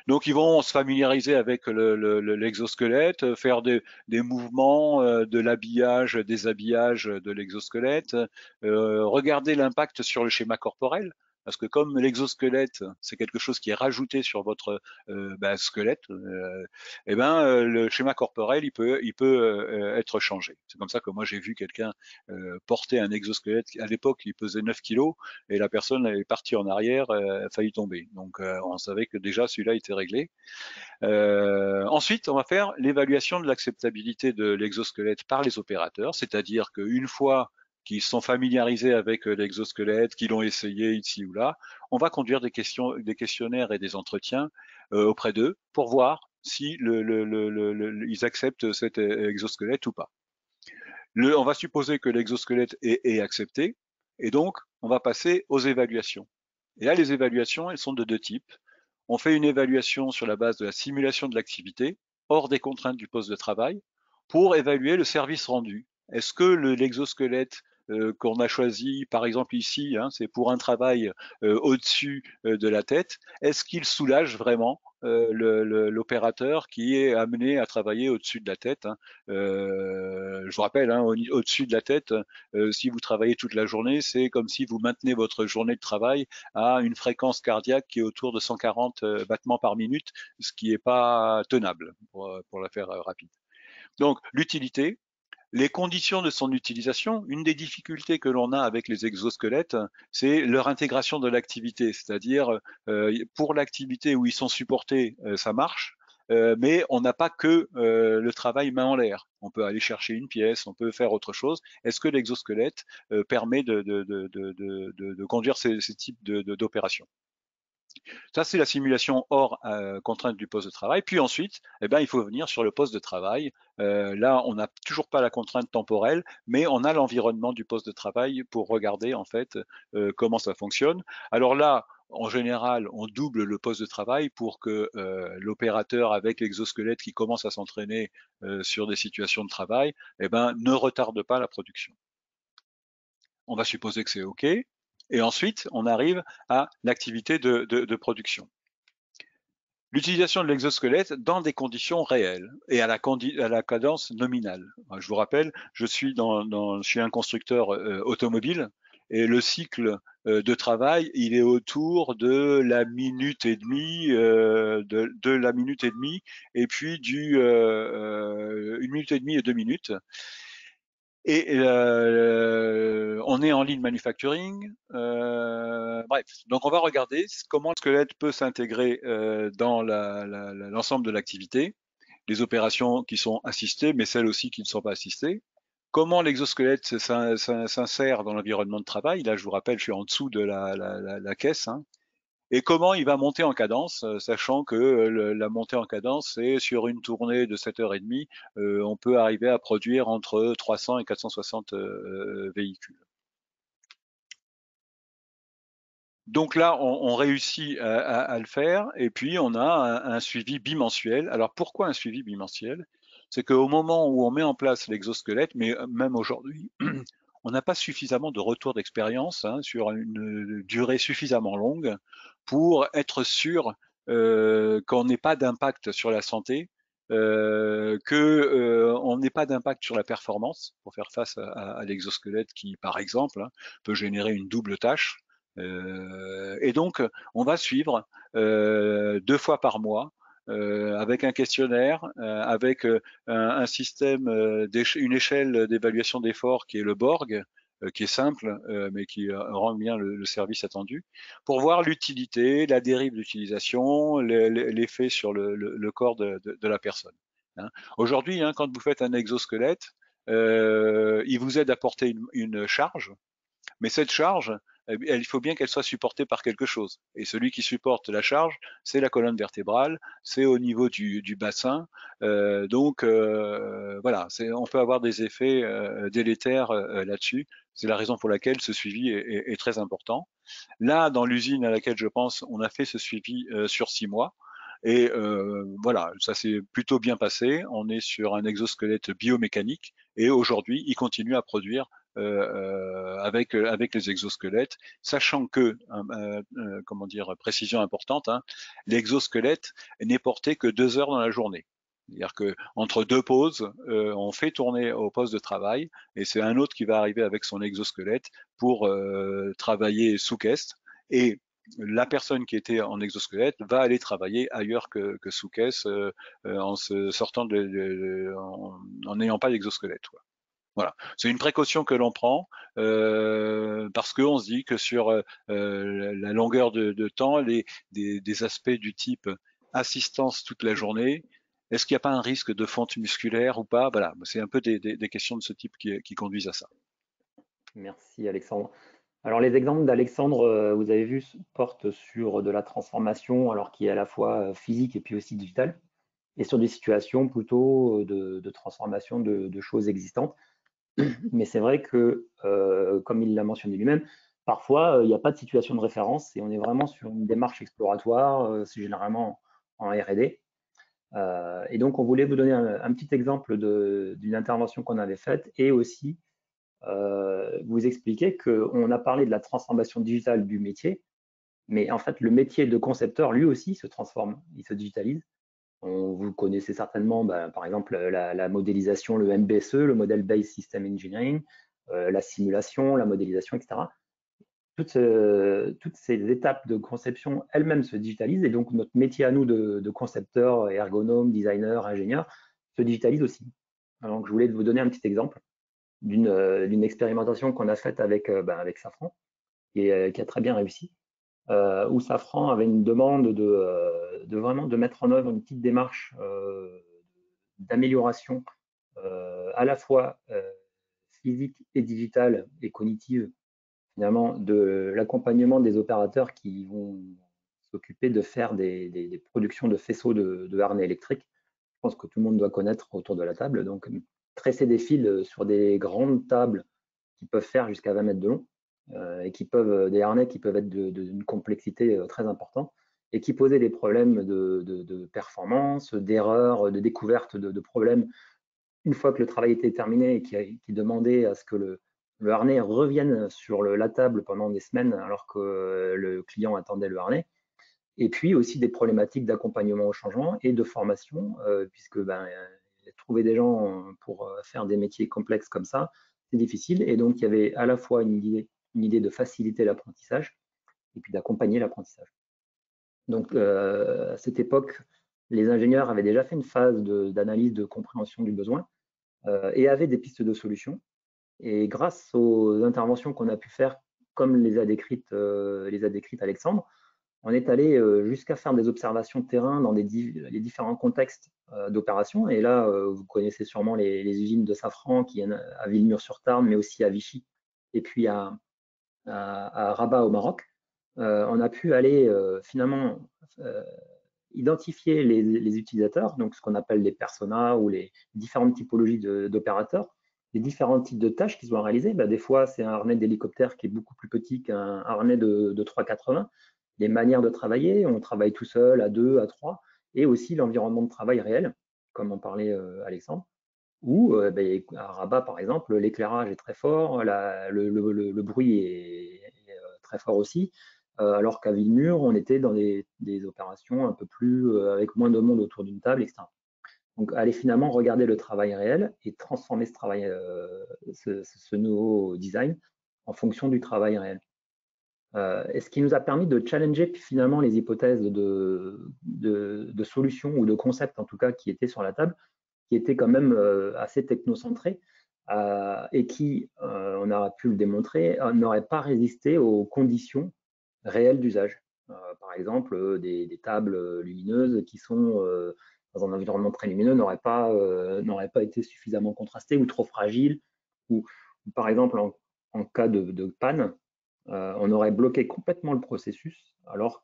Donc ils vont se familiariser avec l'exosquelette, faire des mouvements de l'habillage, déshabillage de l'exosquelette, regarder l'impact sur le schéma corporel. Parce que comme l'exosquelette, c'est quelque chose qui est rajouté sur votre squelette, le schéma corporel, il peut être changé. C'est comme ça que moi j'ai vu quelqu'un porter un exosquelette. À l'époque, il pesait 9 kilos et la personne est partie en arrière, a failli tomber. Donc on savait que déjà celui-là était réglé. Ensuite, on va faire l'évaluation de l'acceptabilité de l'exosquelette par les opérateurs, c'est-à-dire qu'une fois qu'ils sont familiarisés avec l'exosquelette, qu'ils l'ont essayé ici ou là, on va conduire des questionnaires et des entretiens auprès d'eux pour voir si ils acceptent cet exosquelette ou pas. On va supposer que l'exosquelette est accepté, et donc on va passer aux évaluations. Et là, les évaluations, elles sont de deux types. On fait une évaluation sur la base de la simulation de l'activité, hors des contraintes du poste de travail, pour évaluer le service rendu. Est-ce que l'exosquelette qu'on a choisi, par exemple ici, hein, c'est pour un travail au-dessus de la tête, est-ce qu'il soulage vraiment l'opérateur qui est amené à travailler au-dessus de la tête, hein. Je vous rappelle, hein, au-dessus de la tête, si vous travaillez toute la journée, c'est comme si vous maintenez votre journée de travail à une fréquence cardiaque qui est autour de 140 battements par minute, ce qui n'est pas tenable pour la faire rapide. Donc, l'utilité, les conditions de son utilisation, une des difficultés que l'on a avec les exosquelettes, c'est leur intégration de l'activité, c'est-à-dire pour l'activité où ils sont supportés, ça marche, mais on n'a pas que le travail main en l'air. On peut aller chercher une pièce, on peut faire autre chose. Est-ce que l'exosquelette permet de conduire ces types d'opérations? Ça, c'est la simulation hors contrainte du poste de travail. Puis ensuite, il faut venir sur le poste de travail. Là, on n'a toujours pas la contrainte temporelle, mais on a l'environnement du poste de travail pour regarder en fait comment ça fonctionne. Alors là, en général, on double le poste de travail pour que l'opérateur avec l'exosquelette qui commence à s'entraîner sur des situations de travail, ne retarde pas la production. On va supposer que c'est OK. Et ensuite, on arrive à l'activité de production. L'utilisation de l'exosquelette dans des conditions réelles et à la cadence nominale. Je vous rappelle, je suis un constructeur automobile et le cycle de travail, il est autour de la minute et demie, de la minute et demie, et puis une minute et demie et 2 minutes. Et on est en ligne manufacturing. Bref, donc on va regarder comment le squelette peut s'intégrer dans l'ensemble de l'activité, les opérations qui sont assistées, mais celles aussi qui ne sont pas assistées. Comment l'exosquelette s'insère dans l'environnement de travail. Là, je vous rappelle, je suis en dessous de la caisse. Hein. Et comment il va monter en cadence, sachant que la montée en cadence, c'est sur une tournée de 7h30, on peut arriver à produire entre 300 et 460 véhicules. Donc là, on réussit à le faire, et puis on a un suivi bimensuel. Alors pourquoi un suivi bimensuel? C'est qu'au moment où on met en place l'exosquelette, mais même aujourd'hui, on n'a pas suffisamment de retour d'expérience sur une durée suffisamment longue pour être sûr qu'on n'ait pas d'impact sur la santé, qu'on n'ait pas d'impact sur la performance pour faire face à l'exosquelette qui, par exemple, peut générer une double tâche. Et donc, on va suivre 2 fois par mois avec un questionnaire, avec un système, une échelle d'évaluation d'effort qui est le Borg, qui est simple, mais qui rend bien le service attendu, pour voir l'utilité, la dérive d'utilisation, l'effet sur le corps de la personne. Hein. Aujourd'hui, hein, quand vous faites un exosquelette, il vous aide à porter une charge, mais cette charge, il faut bien qu'elle soit supportée par quelque chose. Et celui qui supporte la charge, c'est la colonne vertébrale, c'est au niveau du bassin. Donc voilà, on peut avoir des effets délétères là-dessus. C'est la raison pour laquelle ce suivi est très important. Là, dans l'usine à laquelle je pense, on a fait ce suivi sur 6 mois. Et voilà, ça s'est plutôt bien passé. On est sur un exosquelette biomécanique et aujourd'hui, il continue à produire avec les exosquelettes, sachant que, comment dire, précision importante, hein, l'exosquelette n'est porté que 2 heures dans la journée. C'est-à-dire que entre 2 pauses, on fait tourner au poste de travail et c'est un autre qui va arriver avec son exosquelette pour travailler sous caisse. Et la personne qui était en exosquelette va aller travailler ailleurs que sous caisse en se sortant en n'ayant pas d'exosquelette. Voilà, c'est une précaution que l'on prend parce qu'on se dit que sur la longueur de temps, des aspects du type assistance toute la journée, est-ce qu'il n'y a pas un risque de fonte musculaire ou pas? Voilà, c'est un peu des questions de ce type qui conduisent à ça. Merci Alexandre. Alors les exemples d'Alexandre, vous avez vu, portent sur de la transformation, alors qui est à la fois physique et puis aussi digitale, et sur des situations plutôt de transformation de choses existantes. Mais c'est vrai que, comme il l'a mentionné lui-même, parfois il n'y a pas de situation de référence et on est vraiment sur une démarche exploratoire, c'est généralement en R&D. Et donc on voulait vous donner un petit exemple d'une intervention qu'on avait faite et aussi vous expliquer qu'on a parlé de la transformation digitale du métier, mais en fait, le métier de concepteur, lui aussi, se transforme, il se digitalise. Vous connaissez certainement, par exemple, la modélisation, le MBSE, le Model Based System Engineering, la simulation, la modélisation, etc. Toutes ces étapes de conception elles-mêmes se digitalisent et donc notre métier à nous de concepteur, ergonome, designer, ingénieur se digitalise aussi. Alors, je voulais vous donner un petit exemple d'une expérimentation qu'on a faite avec Safran et qui a très bien réussi, où Safran avait une demande de vraiment de mettre en œuvre une petite démarche d'amélioration à la fois physique et digitale et cognitive, finalement, de l'accompagnement des opérateurs qui vont s'occuper de faire des productions de faisceaux de harnais électriques. Je pense que tout le monde doit connaître autour de la table. Donc, tresser des fils sur des grandes tables qui peuvent faire jusqu'à 20 mètres de long et des harnais qui peuvent être d'une complexité très importante et qui posaient des problèmes de performance, d'erreurs, de découverte de problèmes une fois que le travail était terminé et qui demandait à ce que le harnais revienne sur la table pendant des semaines alors que le client attendait le harnais. Et puis aussi des problématiques d'accompagnement au changement et de formation, puisque trouver des gens pour faire des métiers complexes comme ça, c'est difficile. Et donc, il y avait à la fois une idée de faciliter l'apprentissage et puis d'accompagner l'apprentissage. Donc, à cette époque, les ingénieurs avaient déjà fait une phase d'analyse de compréhension du besoin et avaient des pistes de solutions. Et grâce aux interventions qu'on a pu faire, comme les a décrites Alexandre, on est allé jusqu'à faire des observations de terrain dans les différents contextes d'opération. Et là, vous connaissez sûrement les usines de Safran qui est à Villemur-sur-Tarn, mais aussi à Vichy, et puis à Rabat au Maroc. On a pu aller finalement identifier les utilisateurs, donc ce qu'on appelle les personas ou les différentes typologies d'opérateurs, les différents types de tâches qu'ils ont réalisées. Des fois, c'est un harnais d'hélicoptère qui est beaucoup plus petit qu'un harnais de 3,80. Les manières de travailler, on travaille tout seul, à 2, à 3, et aussi l'environnement de travail réel, comme en parlait Alexandre, où à Rabat, par exemple, l'éclairage est très fort, le bruit est très fort aussi, alors qu'à Villemur, on était dans des opérations un peu plus, avec moins de monde autour d'une table, etc. Donc, aller finalement regarder le travail réel et transformer ce travail, ce nouveau design en fonction du travail réel. Et ce qui nous a permis de challenger finalement les hypothèses de solutions ou de concepts en tout cas qui étaient sur la table, qui étaient quand même assez technocentrés et qui, on aura pu le démontrer, n'auraient pas résisté aux conditions réelles d'usage. Par exemple, des tables lumineuses qui sont dans un environnement très lumineux n'auraient pas été suffisamment contrastées ou trop fragiles, ou par exemple en cas de panne, on aurait bloqué complètement le processus parce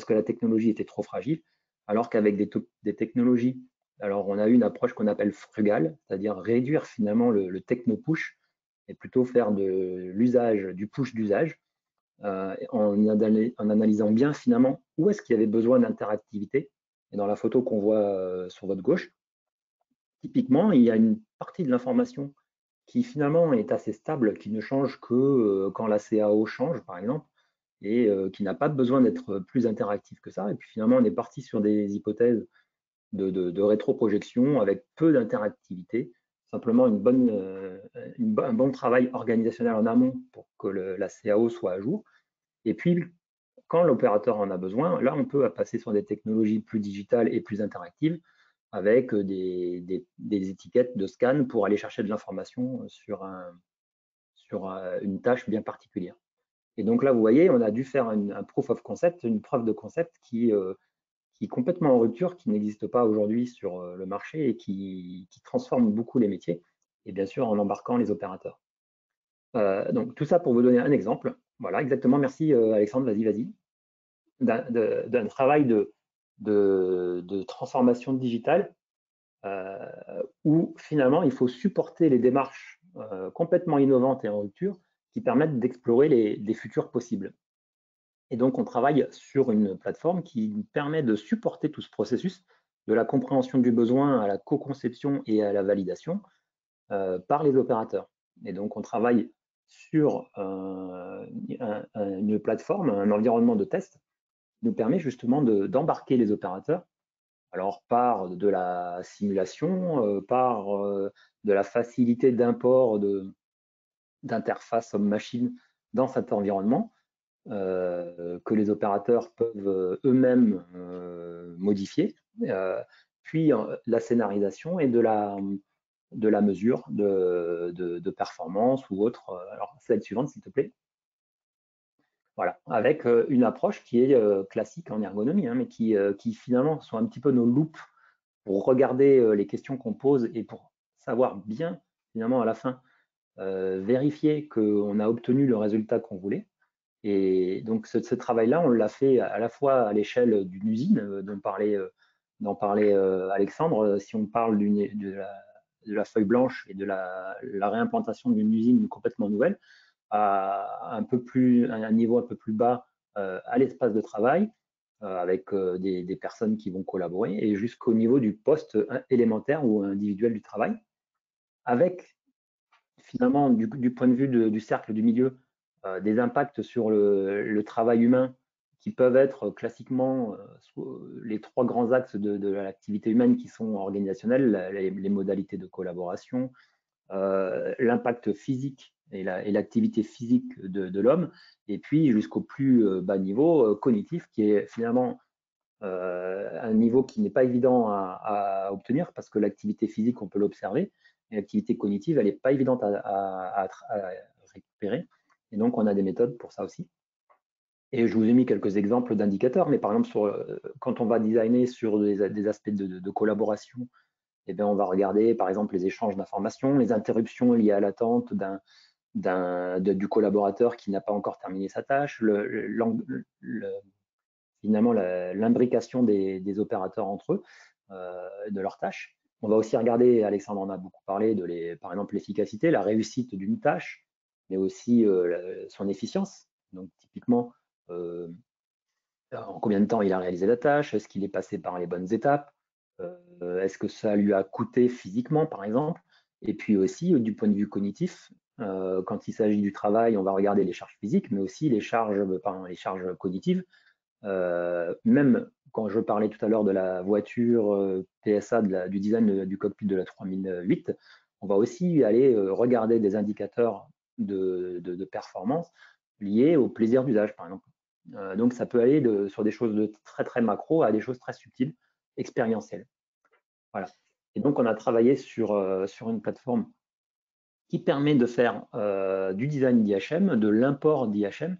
que la technologie était trop fragile, alors qu'avec des technologies, alors on a eu une approche qu'on appelle frugale, c'est-à-dire réduire finalement le techno-push et plutôt faire de l'usage, du push d'usage, en analysant bien finalement où est-ce qu'il y avait besoin d'interactivité. Et dans la photo qu'on voit sur votre gauche, typiquement, il y a une partie de l'information qui finalement est assez stable, qui ne change que quand la CAO change, par exemple, et qui n'a pas besoin d'être plus interactif que ça. Et puis finalement, on est parti sur des hypothèses de rétroprojection avec peu d'interactivité, simplement un bon travail organisationnel en amont pour que la CAO soit à jour. Et puis, quand l'opérateur en a besoin, là, on peut passer sur des technologies plus digitales et plus interactives avec des étiquettes de scan pour aller chercher de l'information sur une tâche bien particulière. Et donc là, vous voyez, on a dû faire un proof of concept, une preuve de concept qui est complètement en rupture, qui n'existe pas aujourd'hui sur le marché et qui transforme beaucoup les métiers, et bien sûr en embarquant les opérateurs. Donc tout ça pour vous donner un exemple. Voilà, exactement. Merci Alexandre, vas-y. D'un travail de transformation digitale où finalement il faut supporter les démarches complètement innovantes et en rupture qui permettent d'explorer les futurs possibles. Et donc on travaille sur une plateforme qui permet de supporter tout ce processus, de la compréhension du besoin à la co-conception et à la validation par les opérateurs. Et donc on travaille sur une plateforme, un environnement de test qui nous permet justement d'embarquer les opérateurs, alors par de la simulation, par de la facilité d'import d'interface homme-machine dans cet environnement que les opérateurs peuvent eux-mêmes modifier, puis la scénarisation et de la mesure de performance ou autre. Alors, slide suivante, s'il te plaît. Voilà, avec une approche qui est classique en ergonomie, hein, mais qui finalement sont un petit peu nos loupes pour regarder les questions qu'on pose et pour savoir bien, finalement, à la fin, vérifier qu'on a obtenu le résultat qu'on voulait. Et donc, ce travail-là, on l'a fait à la fois à l'échelle d'une usine, dont parlait Alexandre. Si on parle de la feuille blanche et de la réimplantation d'une usine complètement nouvelle, à un niveau un peu plus bas à l'espace de travail, avec des personnes qui vont collaborer, et jusqu'au niveau du poste élémentaire ou individuel du travail, avec finalement du point de vue du cercle du milieu, des impacts sur le travail humain qui peuvent être classiquement les trois grands axes de l'activité humaine qui sont organisationnels, les modalités de collaboration, l'impact physique et l'activité physique de l'homme, et puis jusqu'au plus bas niveau cognitif, qui est finalement un niveau qui n'est pas évident à obtenir parce que l'activité physique, on peut l'observer, et l'activité cognitive, elle n'est pas évidente à récupérer. Et donc, on a des méthodes pour ça aussi. Et je vous ai mis quelques exemples d'indicateurs, mais par exemple, quand on va designer sur des aspects de collaboration, eh bien, on va regarder par exemple les échanges d'informations, les interruptions liées à l'attente du collaborateur qui n'a pas encore terminé sa tâche, finalement l'imbrication des opérateurs entre eux, de leurs tâches. On va aussi regarder, Alexandre en a beaucoup parlé, par exemple l'efficacité, la réussite d'une tâche, mais aussi son efficience. Donc typiquement, en combien de temps il a réalisé la tâche, est-ce qu'il est passé par les bonnes étapes, est-ce que ça lui a coûté physiquement, par exemple. Et puis aussi, du point de vue cognitif, quand il s'agit du travail, on va regarder les charges physiques, mais aussi les charges cognitives. Même quand je parlais tout à l'heure de la voiture PSA, du design du cockpit de la 3008, on va aussi aller regarder des indicateurs de performance liées au plaisir d'usage, par exemple. Donc, ça peut aller sur des choses de très, très macro à des choses très subtiles, expérientielles. Voilà. Et donc, on a travaillé sur une plateforme qui permet de faire du design d'IHM, de l'import d'IHM,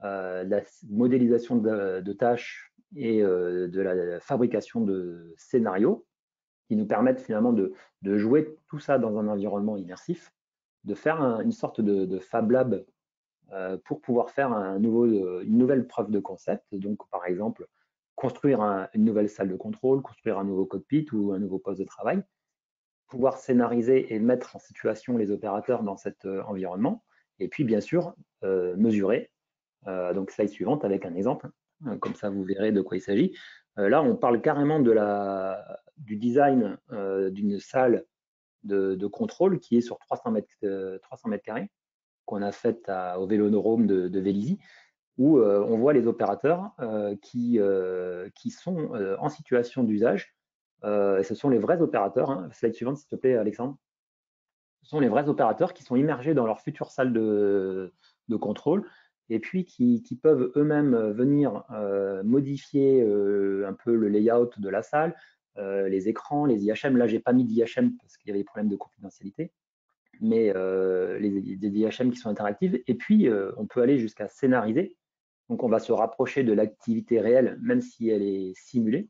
de la modélisation de tâches et de la fabrication de scénarios qui nous permettent finalement de jouer tout ça dans un environnement immersif, de faire une sorte de Fab Lab pour pouvoir faire une nouvelle preuve de concept. Donc, par exemple, construire une nouvelle salle de contrôle, construire un nouveau cockpit ou un nouveau poste de travail, pouvoir scénariser et mettre en situation les opérateurs dans cet environnement, et puis bien sûr mesurer. Donc slide suivante avec un exemple, comme ça vous verrez de quoi il s'agit. Là, on parle carrément du design d'une salle de contrôle qui est sur 300 mètres carrés, qu'on a faite au Vélodrome de Vélizy, où on voit les opérateurs qui sont en situation d'usage. Ce sont les vrais opérateurs. Hein. Slide suivante, s'il te plaît, Alexandre. Ce sont les vrais opérateurs qui sont immergés dans leur future salle de contrôle et puis qui peuvent eux-mêmes venir modifier un peu le layout de la salle, les écrans, les IHM. Là, j'ai pas mis d'IHM parce qu'il y avait des problèmes de confidentialité, mais des IHM qui sont interactives. Et puis, on peut aller jusqu'à scénariser. Donc, on va se rapprocher de l'activité réelle, même si elle est simulée.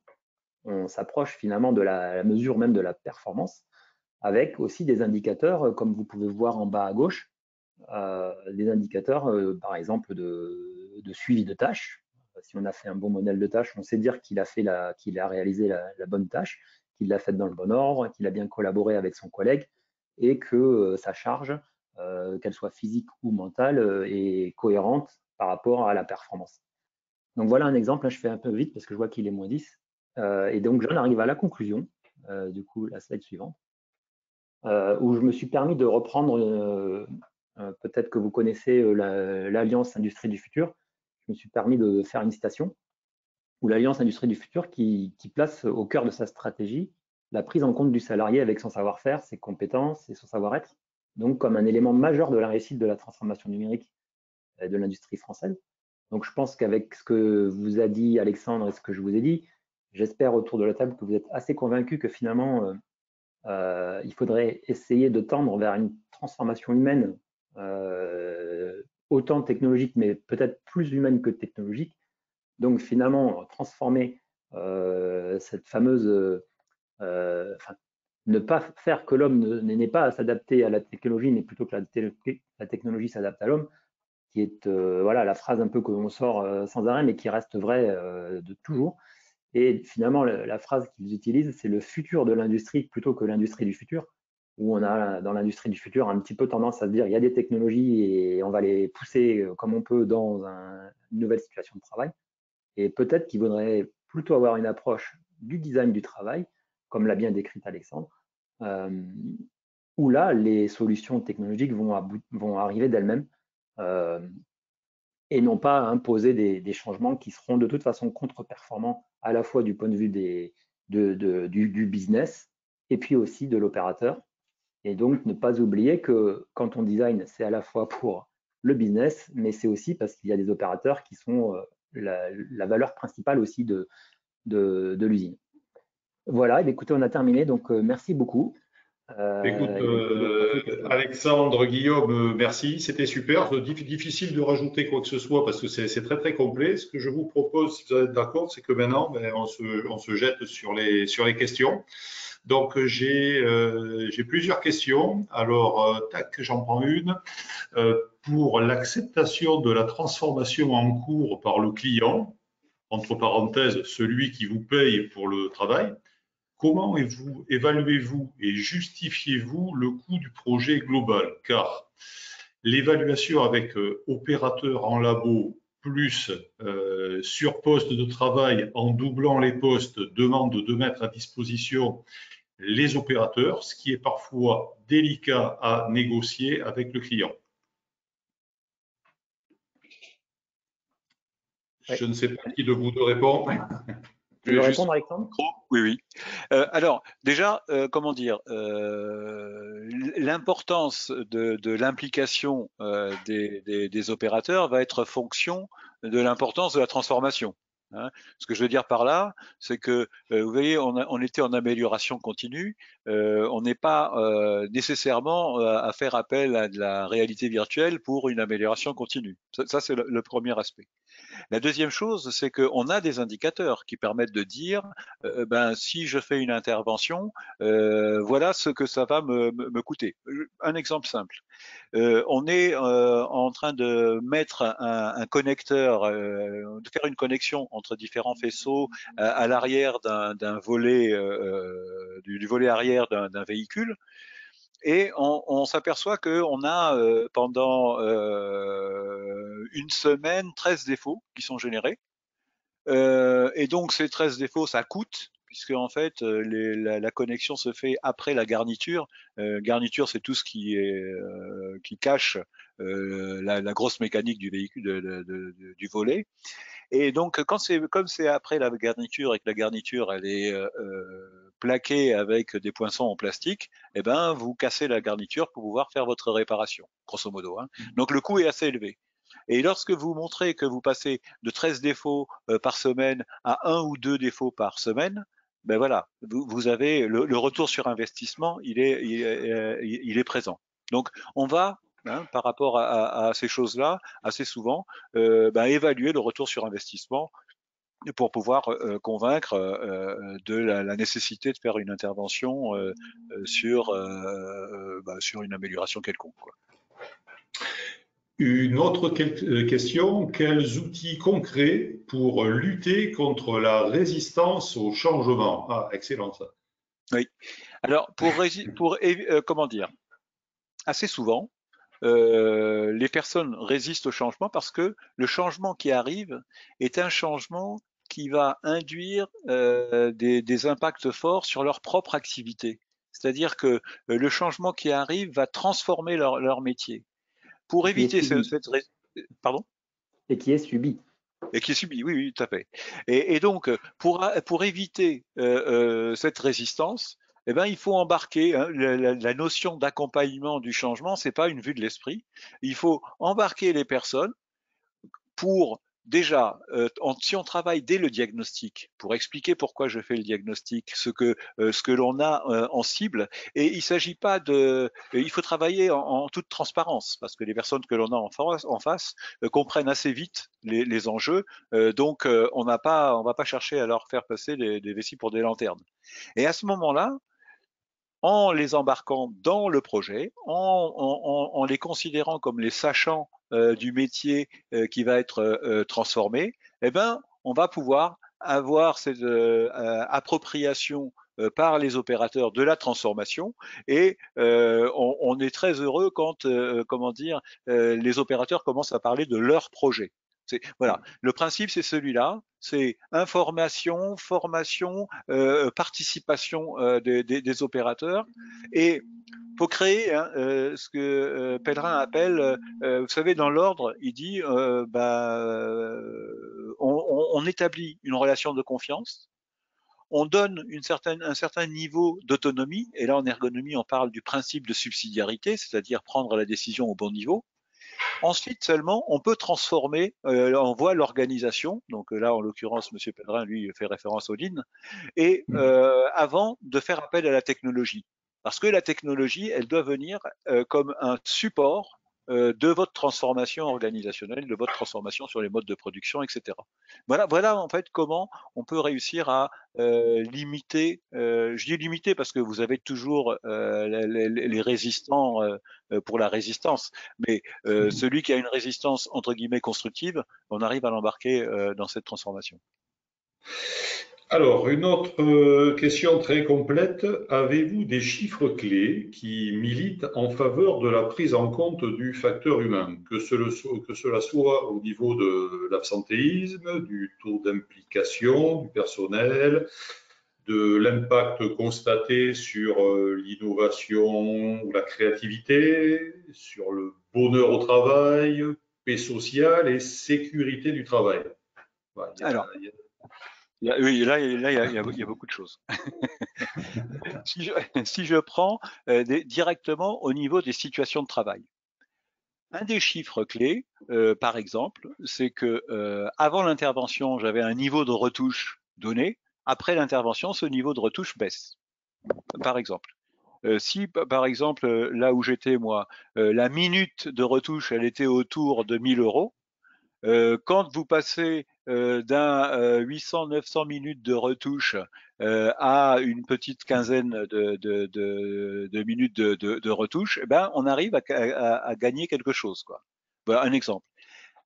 On s'approche finalement de la mesure même de la performance, avec aussi des indicateurs, comme vous pouvez voir en bas à gauche, des indicateurs, par exemple, de suivi de tâches. Si on a fait un bon modèle de tâche, on sait dire qu'il a réalisé la bonne tâche, qu'il l'a faite dans le bon ordre, qu'il a bien collaboré avec son collègue et que sa charge, qu'elle soit physique ou mentale, est cohérente par rapport à la performance. Donc voilà un exemple, là je fais un peu vite parce que je vois qu'il est moins 10. Et donc j'en arrive à la conclusion, du coup la slide suivante, où je me suis permis de reprendre, peut-être que vous connaissez l'Alliance Industrie du Futur, je me suis permis de faire une citation, où l'Alliance Industrie du Futur qui place au cœur de sa stratégie la prise en compte du salarié avec son savoir-faire, ses compétences et son savoir-être, donc comme un élément majeur de la réussite de la transformation numérique de l'industrie française. Donc je pense qu'avec ce que vous a dit Alexandre et ce que je vous ai dit, j'espère autour de la table que vous êtes assez convaincus que finalement il faudrait essayer de tendre vers une transformation humaine autant technologique mais peut-être plus humaine que technologique. Donc finalement transformer cette fameuse ne pas faire que l'homme n'ait pas à s'adapter à la technologie, mais plutôt que la technologie s'adapte à l'homme, qui est voilà la phrase un peu que l'on sort sans arrêt, mais qui reste vraie de toujours. Et finalement, la phrase qu'ils utilisent, c'est le futur de l'industrie plutôt que l'industrie du futur, où on a dans l'industrie du futur un petit peu tendance à se dire il y a des technologies et on va les pousser comme on peut dans une nouvelle situation de travail. Et peut-être qu'il faudrait plutôt avoir une approche du design du travail, comme l'a bien décrit Alexandre, où là, les solutions technologiques vont arriver d'elles-mêmes et non pas imposer des changements qui seront de toute façon contre-performants à la fois du point de vue du business et puis aussi de l'opérateur. Et donc, ne pas oublier que quand on design, c'est à la fois pour le business, mais c'est aussi parce qu'il y a des opérateurs qui sont la valeur principale aussi de l'usine. Voilà, et écoutez, on a terminé, donc merci beaucoup. Écoute, Alexandre, Guillaume, merci, c'était super. Difficile de rajouter quoi que ce soit parce que c'est très très complet. Ce que je vous propose, si vous êtes d'accord, c'est que maintenant, on se jette sur les questions. Donc j'ai plusieurs questions. Alors, tac, j'en prends une. Pour l'acceptation de la transformation en cours par le client, entre parenthèses, celui qui vous paye pour le travail, comment évaluez-vous et justifiez-vous le coût du projet global? Car l'évaluation avec opérateur en labo plus sur poste de travail en doublant les postes demande de mettre à disposition les opérateurs, ce qui est parfois délicat à négocier avec le client. Je ne sais pas qui de vous deux répond. Tu veux répondre, Alexandre? Oui, oui. Alors, déjà, comment dire, l'importance de l'implication des opérateurs va être fonction de l'importance de la transformation. Hein. Ce que je veux dire par là, c'est que, vous voyez, on était en amélioration continue. On n'est pas nécessairement à faire appel à de la réalité virtuelle pour une amélioration continue. Ça c'est le premier aspect. La deuxième chose, c'est qu'on a des indicateurs qui permettent de dire, si je fais une intervention, voilà ce que ça va me coûter. Un exemple simple. On est en train de mettre un connecteur, de faire une connexion entre différents faisceaux à l'arrière d'un volet, du volet arrière d'un véhicule. Et on s'aperçoit qu'on a pendant une semaine 13 défauts qui sont générés. Et donc ces 13 défauts, ça coûte, puisque en fait la connexion se fait après la garniture. Garniture, c'est tout ce qui cache la grosse mécanique du véhicule, du volet. Et donc, comme c'est après la garniture et que la garniture elle est plaquée avec des poinçons en plastique, eh ben vous cassez la garniture pour pouvoir faire votre réparation, grosso modo. Hein. Donc le coût est assez élevé. Et lorsque vous montrez que vous passez de 13 défauts par semaine à 1 ou 2 défauts par semaine, ben voilà, vous avez le retour sur investissement, il est présent. Donc on va par rapport à ces choses-là, assez souvent, évaluer le retour sur investissement pour pouvoir convaincre de la nécessité de faire une intervention sur une amélioration quelconque. Quoi. Une autre question, quels outils concrets pour lutter contre la résistance au changement? Ah, excellent ça. Oui. Alors, comment dire, assez souvent, les personnes résistent au changement parce que le changement qui arrive est un changement qui va induire des impacts forts sur leur propre activité. C'est-à-dire que le changement qui arrive va transformer leur métier. Pour éviter Pardon ? Et qui est subi. Et qui est subi, oui, oui, tout à fait. Et donc, pour éviter cette résistance, eh ben, il faut embarquer la notion d'accompagnement du changement. C'est pas une vue de l'esprit. Il faut embarquer les personnes pour déjà, si on travaille dès le diagnostic, pour expliquer pourquoi je fais le diagnostic, ce que l'on a en cible, et il s'agit pas il faut travailler en toute transparence, parce que les personnes que l'on a en face comprennent assez vite les enjeux, donc on va pas chercher à leur faire passer des vessies pour des lanternes. Et à ce moment-là, en les embarquant dans le projet, en les considérant comme les sachants du métier qui va être transformé, eh ben, on va pouvoir avoir cette appropriation par les opérateurs de la transformation et on est très heureux quand, les opérateurs commencent à parler de leur projet. Voilà, le principe c'est celui-là, c'est information, formation, participation des opérateurs et faut créer ce que Pellerin appelle, vous savez, dans l'ordre, il dit on établit une relation de confiance, on donne un certain niveau d'autonomie, et là en ergonomie on parle du principe de subsidiarité, c'est-à-dire prendre la décision au bon niveau. Ensuite seulement, on peut transformer, on voit l'organisation, donc là en l'occurrence M. Pellerin lui fait référence au Lean, et avant de faire appel à la technologie. Parce que la technologie, elle doit venir comme un support de votre transformation organisationnelle, de votre transformation sur les modes de production, etc. Voilà en fait comment on peut réussir à limiter, je dis limiter parce que vous avez toujours les résistants pour la résistance, mais celui qui a une résistance entre guillemets constructive, on arrive à l'embarquer dans cette transformation. Alors, une autre question très complète. Avez-vous des chiffres clés qui militent en faveur de la prise en compte du facteur humain, que cela soit au niveau de l'absentéisme, du taux d'implication du personnel, de l'impact constaté sur l'innovation ou la créativité, sur le bonheur au travail, paix sociale et sécurité du travail? Alors, Oui, là, il y a beaucoup de choses. Si je prends directement au niveau des situations de travail, un des chiffres clés, par exemple, c'est que avant l'intervention, j'avais un niveau de retouche donné. Après l'intervention, ce niveau de retouche baisse, par exemple. Si, par exemple, là où j'étais, moi, la minute de retouche, elle était autour de 1 000 euros, quand vous passez d'un 800-900 minutes de retouche à une petite quinzaine de minutes de retouche, eh ben, on arrive à gagner quelque chose, quoi. Voilà un exemple.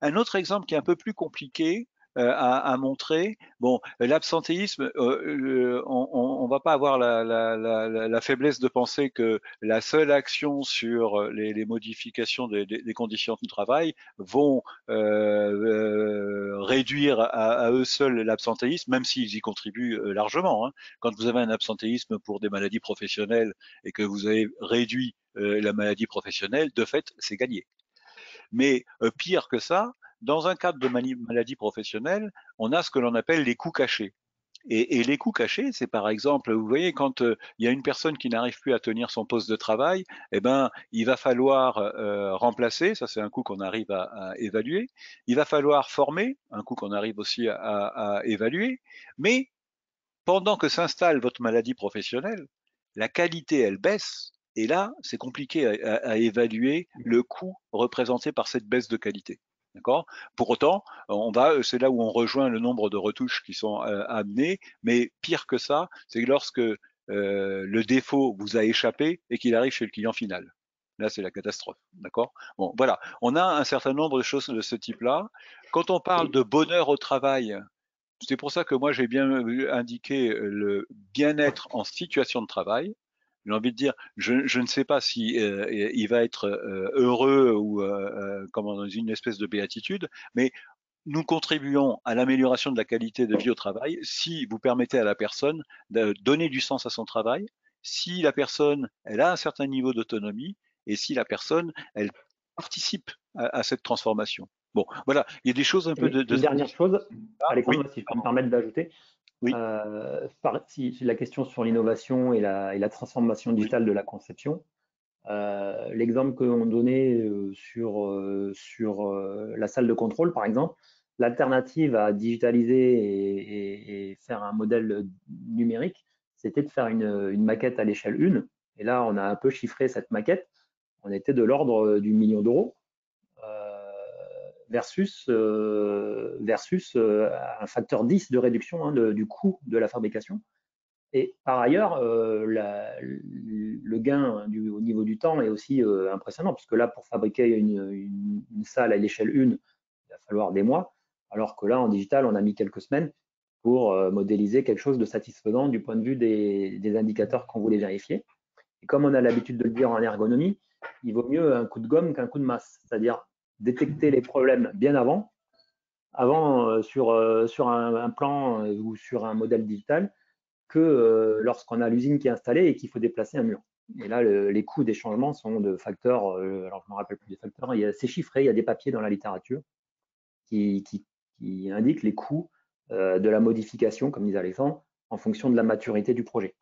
Un autre exemple qui est un peu plus compliqué à montrer, bon, l'absentéisme, on va pas avoir la faiblesse de penser que la seule action sur les modifications des conditions de travail vont réduire à eux seuls l'absentéisme, même s'ils y contribuent largement. Hein. Quand vous avez un absentéisme pour des maladies professionnelles et que vous avez réduit la maladie professionnelle, de fait, c'est gagné. Mais pire que ça, dans un cadre de maladie professionnelle, on a ce que l'on appelle les coûts cachés. Et les coûts cachés, c'est par exemple, vous voyez, quand il y a une personne qui n'arrive plus à tenir son poste de travail, eh ben, il va falloir remplacer, ça c'est un coût qu'on arrive à évaluer. Il va falloir former, un coût qu'on arrive aussi à évaluer. Mais pendant que s'installe votre maladie professionnelle, la qualité, elle baisse. Et là, c'est compliqué à évaluer le coût représenté par cette baisse de qualité. D'accord. Pour autant, c'est là où on rejoint le nombre de retouches qui sont amenées. Mais pire que ça, c'est lorsque le défaut vous a échappé et qu'il arrive chez le client final. Là, c'est la catastrophe. D'accord. Bon, voilà. On a un certain nombre de choses de ce type-là. Quand on parle de bonheur au travail, c'est pour ça que moi j'ai bien indiqué le bien-être en situation de travail. J'ai envie de dire, je ne sais pas si il va être heureux ou comme dans une espèce de béatitude, mais nous contribuons à l'amélioration de la qualité de vie au travail si vous permettez à la personne de donner du sens à son travail, si la personne elle a un certain niveau d'autonomie et si la personne elle participe à cette transformation. Bon, voilà, il y a des choses un peu de Une dernière chose, oui, Alexandre, si je peux me permettre d'ajouter, oui, si la question sur l'innovation et la transformation oui. digitale de la conception, l'exemple que l'on donnait sur la salle de contrôle, par exemple, l'alternative à digitaliser et faire un modèle numérique, c'était de faire une maquette à l'échelle 1. Et là, on a un peu chiffré cette maquette. On était de l'ordre du million d'euros versus un facteur 10 de réduction du coût de la fabrication. Et par ailleurs, le gain au niveau du temps est aussi impressionnant, puisque là, pour fabriquer une salle à l'échelle 1, il va falloir des mois, alors que là, en digital, on a mis quelques semaines pour modéliser quelque chose de satisfaisant du point de vue des indicateurs qu'on voulait vérifier. Et comme on a l'habitude de le dire en ergonomie, il vaut mieux un coup de gomme qu'un coup de masse, c'est-à-dire détecter les problèmes bien avant sur un plan ou sur un modèle digital, que lorsqu'on a l'usine qui est installée et qu'il faut déplacer un mur. Et là, les coûts des changements sont de facteurs, alors je ne me rappelle plus des facteurs, c'est chiffré, il y a des papiers dans la littérature qui indiquent les coûts de la modification, comme disait Alexandre, en fonction de la maturité du projet.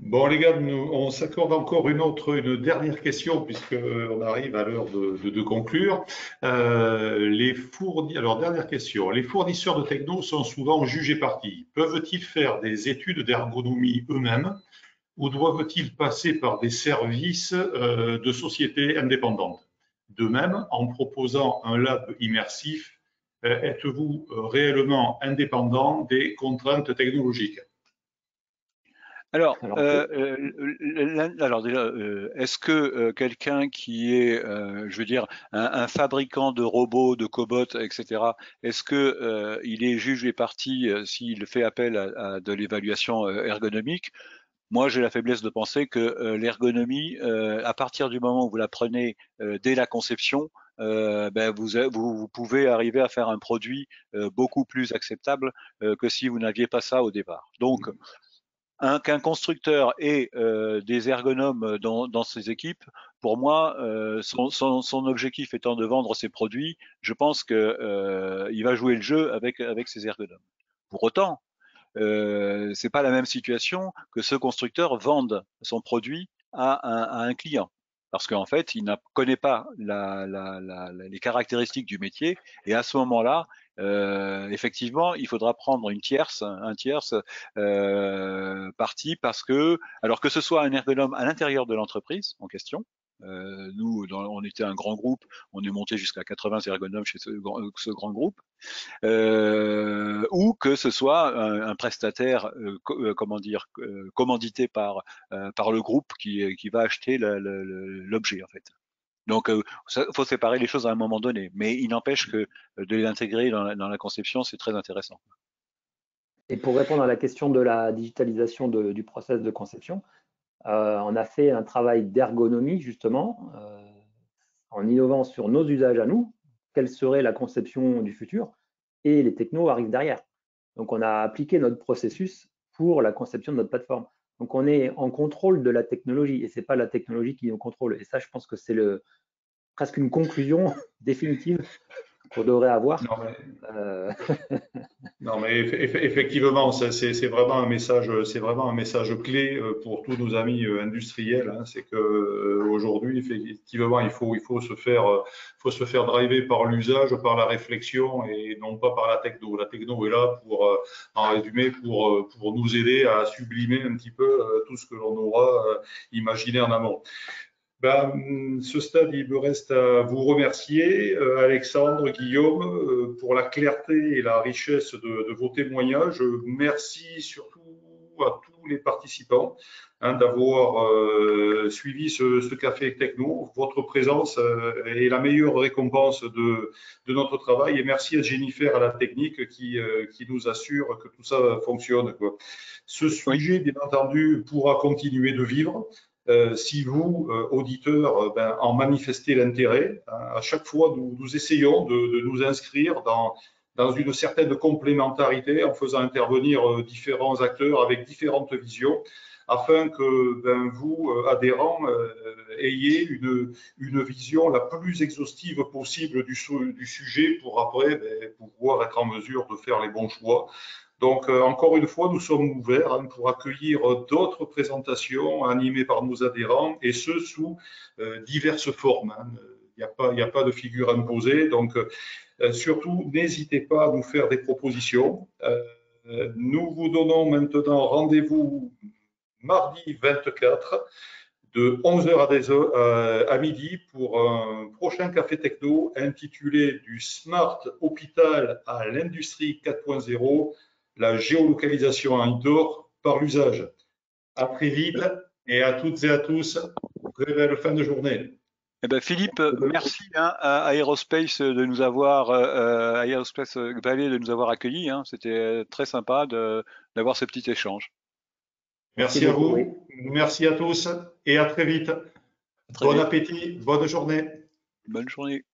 Bon, les gars, on s'accorde encore une dernière question, puisqu'on arrive à l'heure de conclure. Alors, dernière question. Les fournisseurs de techno sont souvent jugés partis. Peuvent-ils faire des études d'ergonomie eux-mêmes ou doivent-ils passer par des services de sociétés indépendantes? De même, en proposant un lab immersif, êtes-vous réellement indépendant des contraintes technologiques? Alors, Alors, déjà, est-ce que quelqu'un qui est, je veux dire, un fabricant de robots, de cobots, etc., est-ce que il est juge et partie s'il fait appel à de l'évaluation ergonomique? Moi, j'ai la faiblesse de penser que l'ergonomie, à partir du moment où vous la prenez dès la conception, ben vous pouvez arriver à faire un produit beaucoup plus acceptable que si vous n'aviez pas ça au départ. Donc, qu'un constructeur ait des ergonomes dans ses équipes, pour moi, son objectif étant de vendre ses produits, je pense que il va jouer le jeu avec ses ergonomes. Pour autant, c'est pas la même situation que ce constructeur vende son produit à un client. Parce qu'en fait, il ne connaît pas les caractéristiques du métier, et à ce moment-là, effectivement, il faudra prendre un tierce partie, parce que, alors que ce soit un ergonome à l'intérieur de l'entreprise en question, nous, on était un grand groupe, on est monté jusqu'à 80 ergonomes chez ce grand groupe, ou que ce soit un prestataire, comment dire, commandité par le groupe qui va acheter l'objet, en fait. Donc, faut séparer les choses à un moment donné, mais il n'empêche que de les intégrer dans la conception, c'est très intéressant. Et pour répondre à la question de la digitalisation du process de conception, on a fait un travail d'ergonomie justement, en innovant sur nos usages à nous, quelle serait la conception du futur, et les technos arrivent derrière. Donc on a appliqué notre processus pour la conception de notre plateforme. Donc on est en contrôle de la technologie, et ce n'est pas la technologie qui nous contrôle. Et ça, je pense que c'est presque une conclusion définitive qu'on devrait avoir. Non, mais effectivement, c'est vraiment un message clé pour tous nos amis industriels. Hein. C'est que aujourd'hui, effectivement, il faut se faire driver par l'usage, par la réflexion et non pas par la techno. La techno est là en résumé, pour nous aider à sublimer un petit peu tout ce que l'on aura imaginé en amont. Ce stade, il me reste à vous remercier, Alexandre, Guillaume, pour la clarté et la richesse de vos témoignages. Merci surtout à tous les participants d'avoir suivi ce Café Techno. Votre présence est la meilleure récompense de notre travail. Et merci à Jennifer, à la technique, qui nous assure que tout ça fonctionne, quoi. Ce sujet, bien entendu, pourra continuer de vivre. Si vous, auditeurs, en manifestez l'intérêt. À chaque fois, nous essayons de nous inscrire dans une certaine complémentarité en faisant intervenir différents acteurs avec différentes visions, afin que vous, adhérents, ayez une vision la plus exhaustive possible du sujet pour après pouvoir être en mesure de faire les bons choix. Donc, encore une fois, nous sommes ouverts pour accueillir d'autres présentations animées par nos adhérents, et ce, sous diverses formes. Il n'y a pas de figure imposée. Donc, surtout, n'hésitez pas à nous faire des propositions. Nous vous donnons maintenant rendez-vous mardi 24 de 11h à midi pour un prochain Café Techno intitulé « Du Smart Hôpital à l'Industrie 4.0 ». La géolocalisation indoor par l'usage. À très vite, et à toutes et à tous, très belle fin de journée. Eh ben Philippe, merci à Aerospace de nous avoir, Aerospace Valley de nous avoir accueillis. C'était très sympa d'avoir ce petit échange. Merci à vous, merci à tous, et à très vite. Bon appétit, bonne journée. Bonne journée.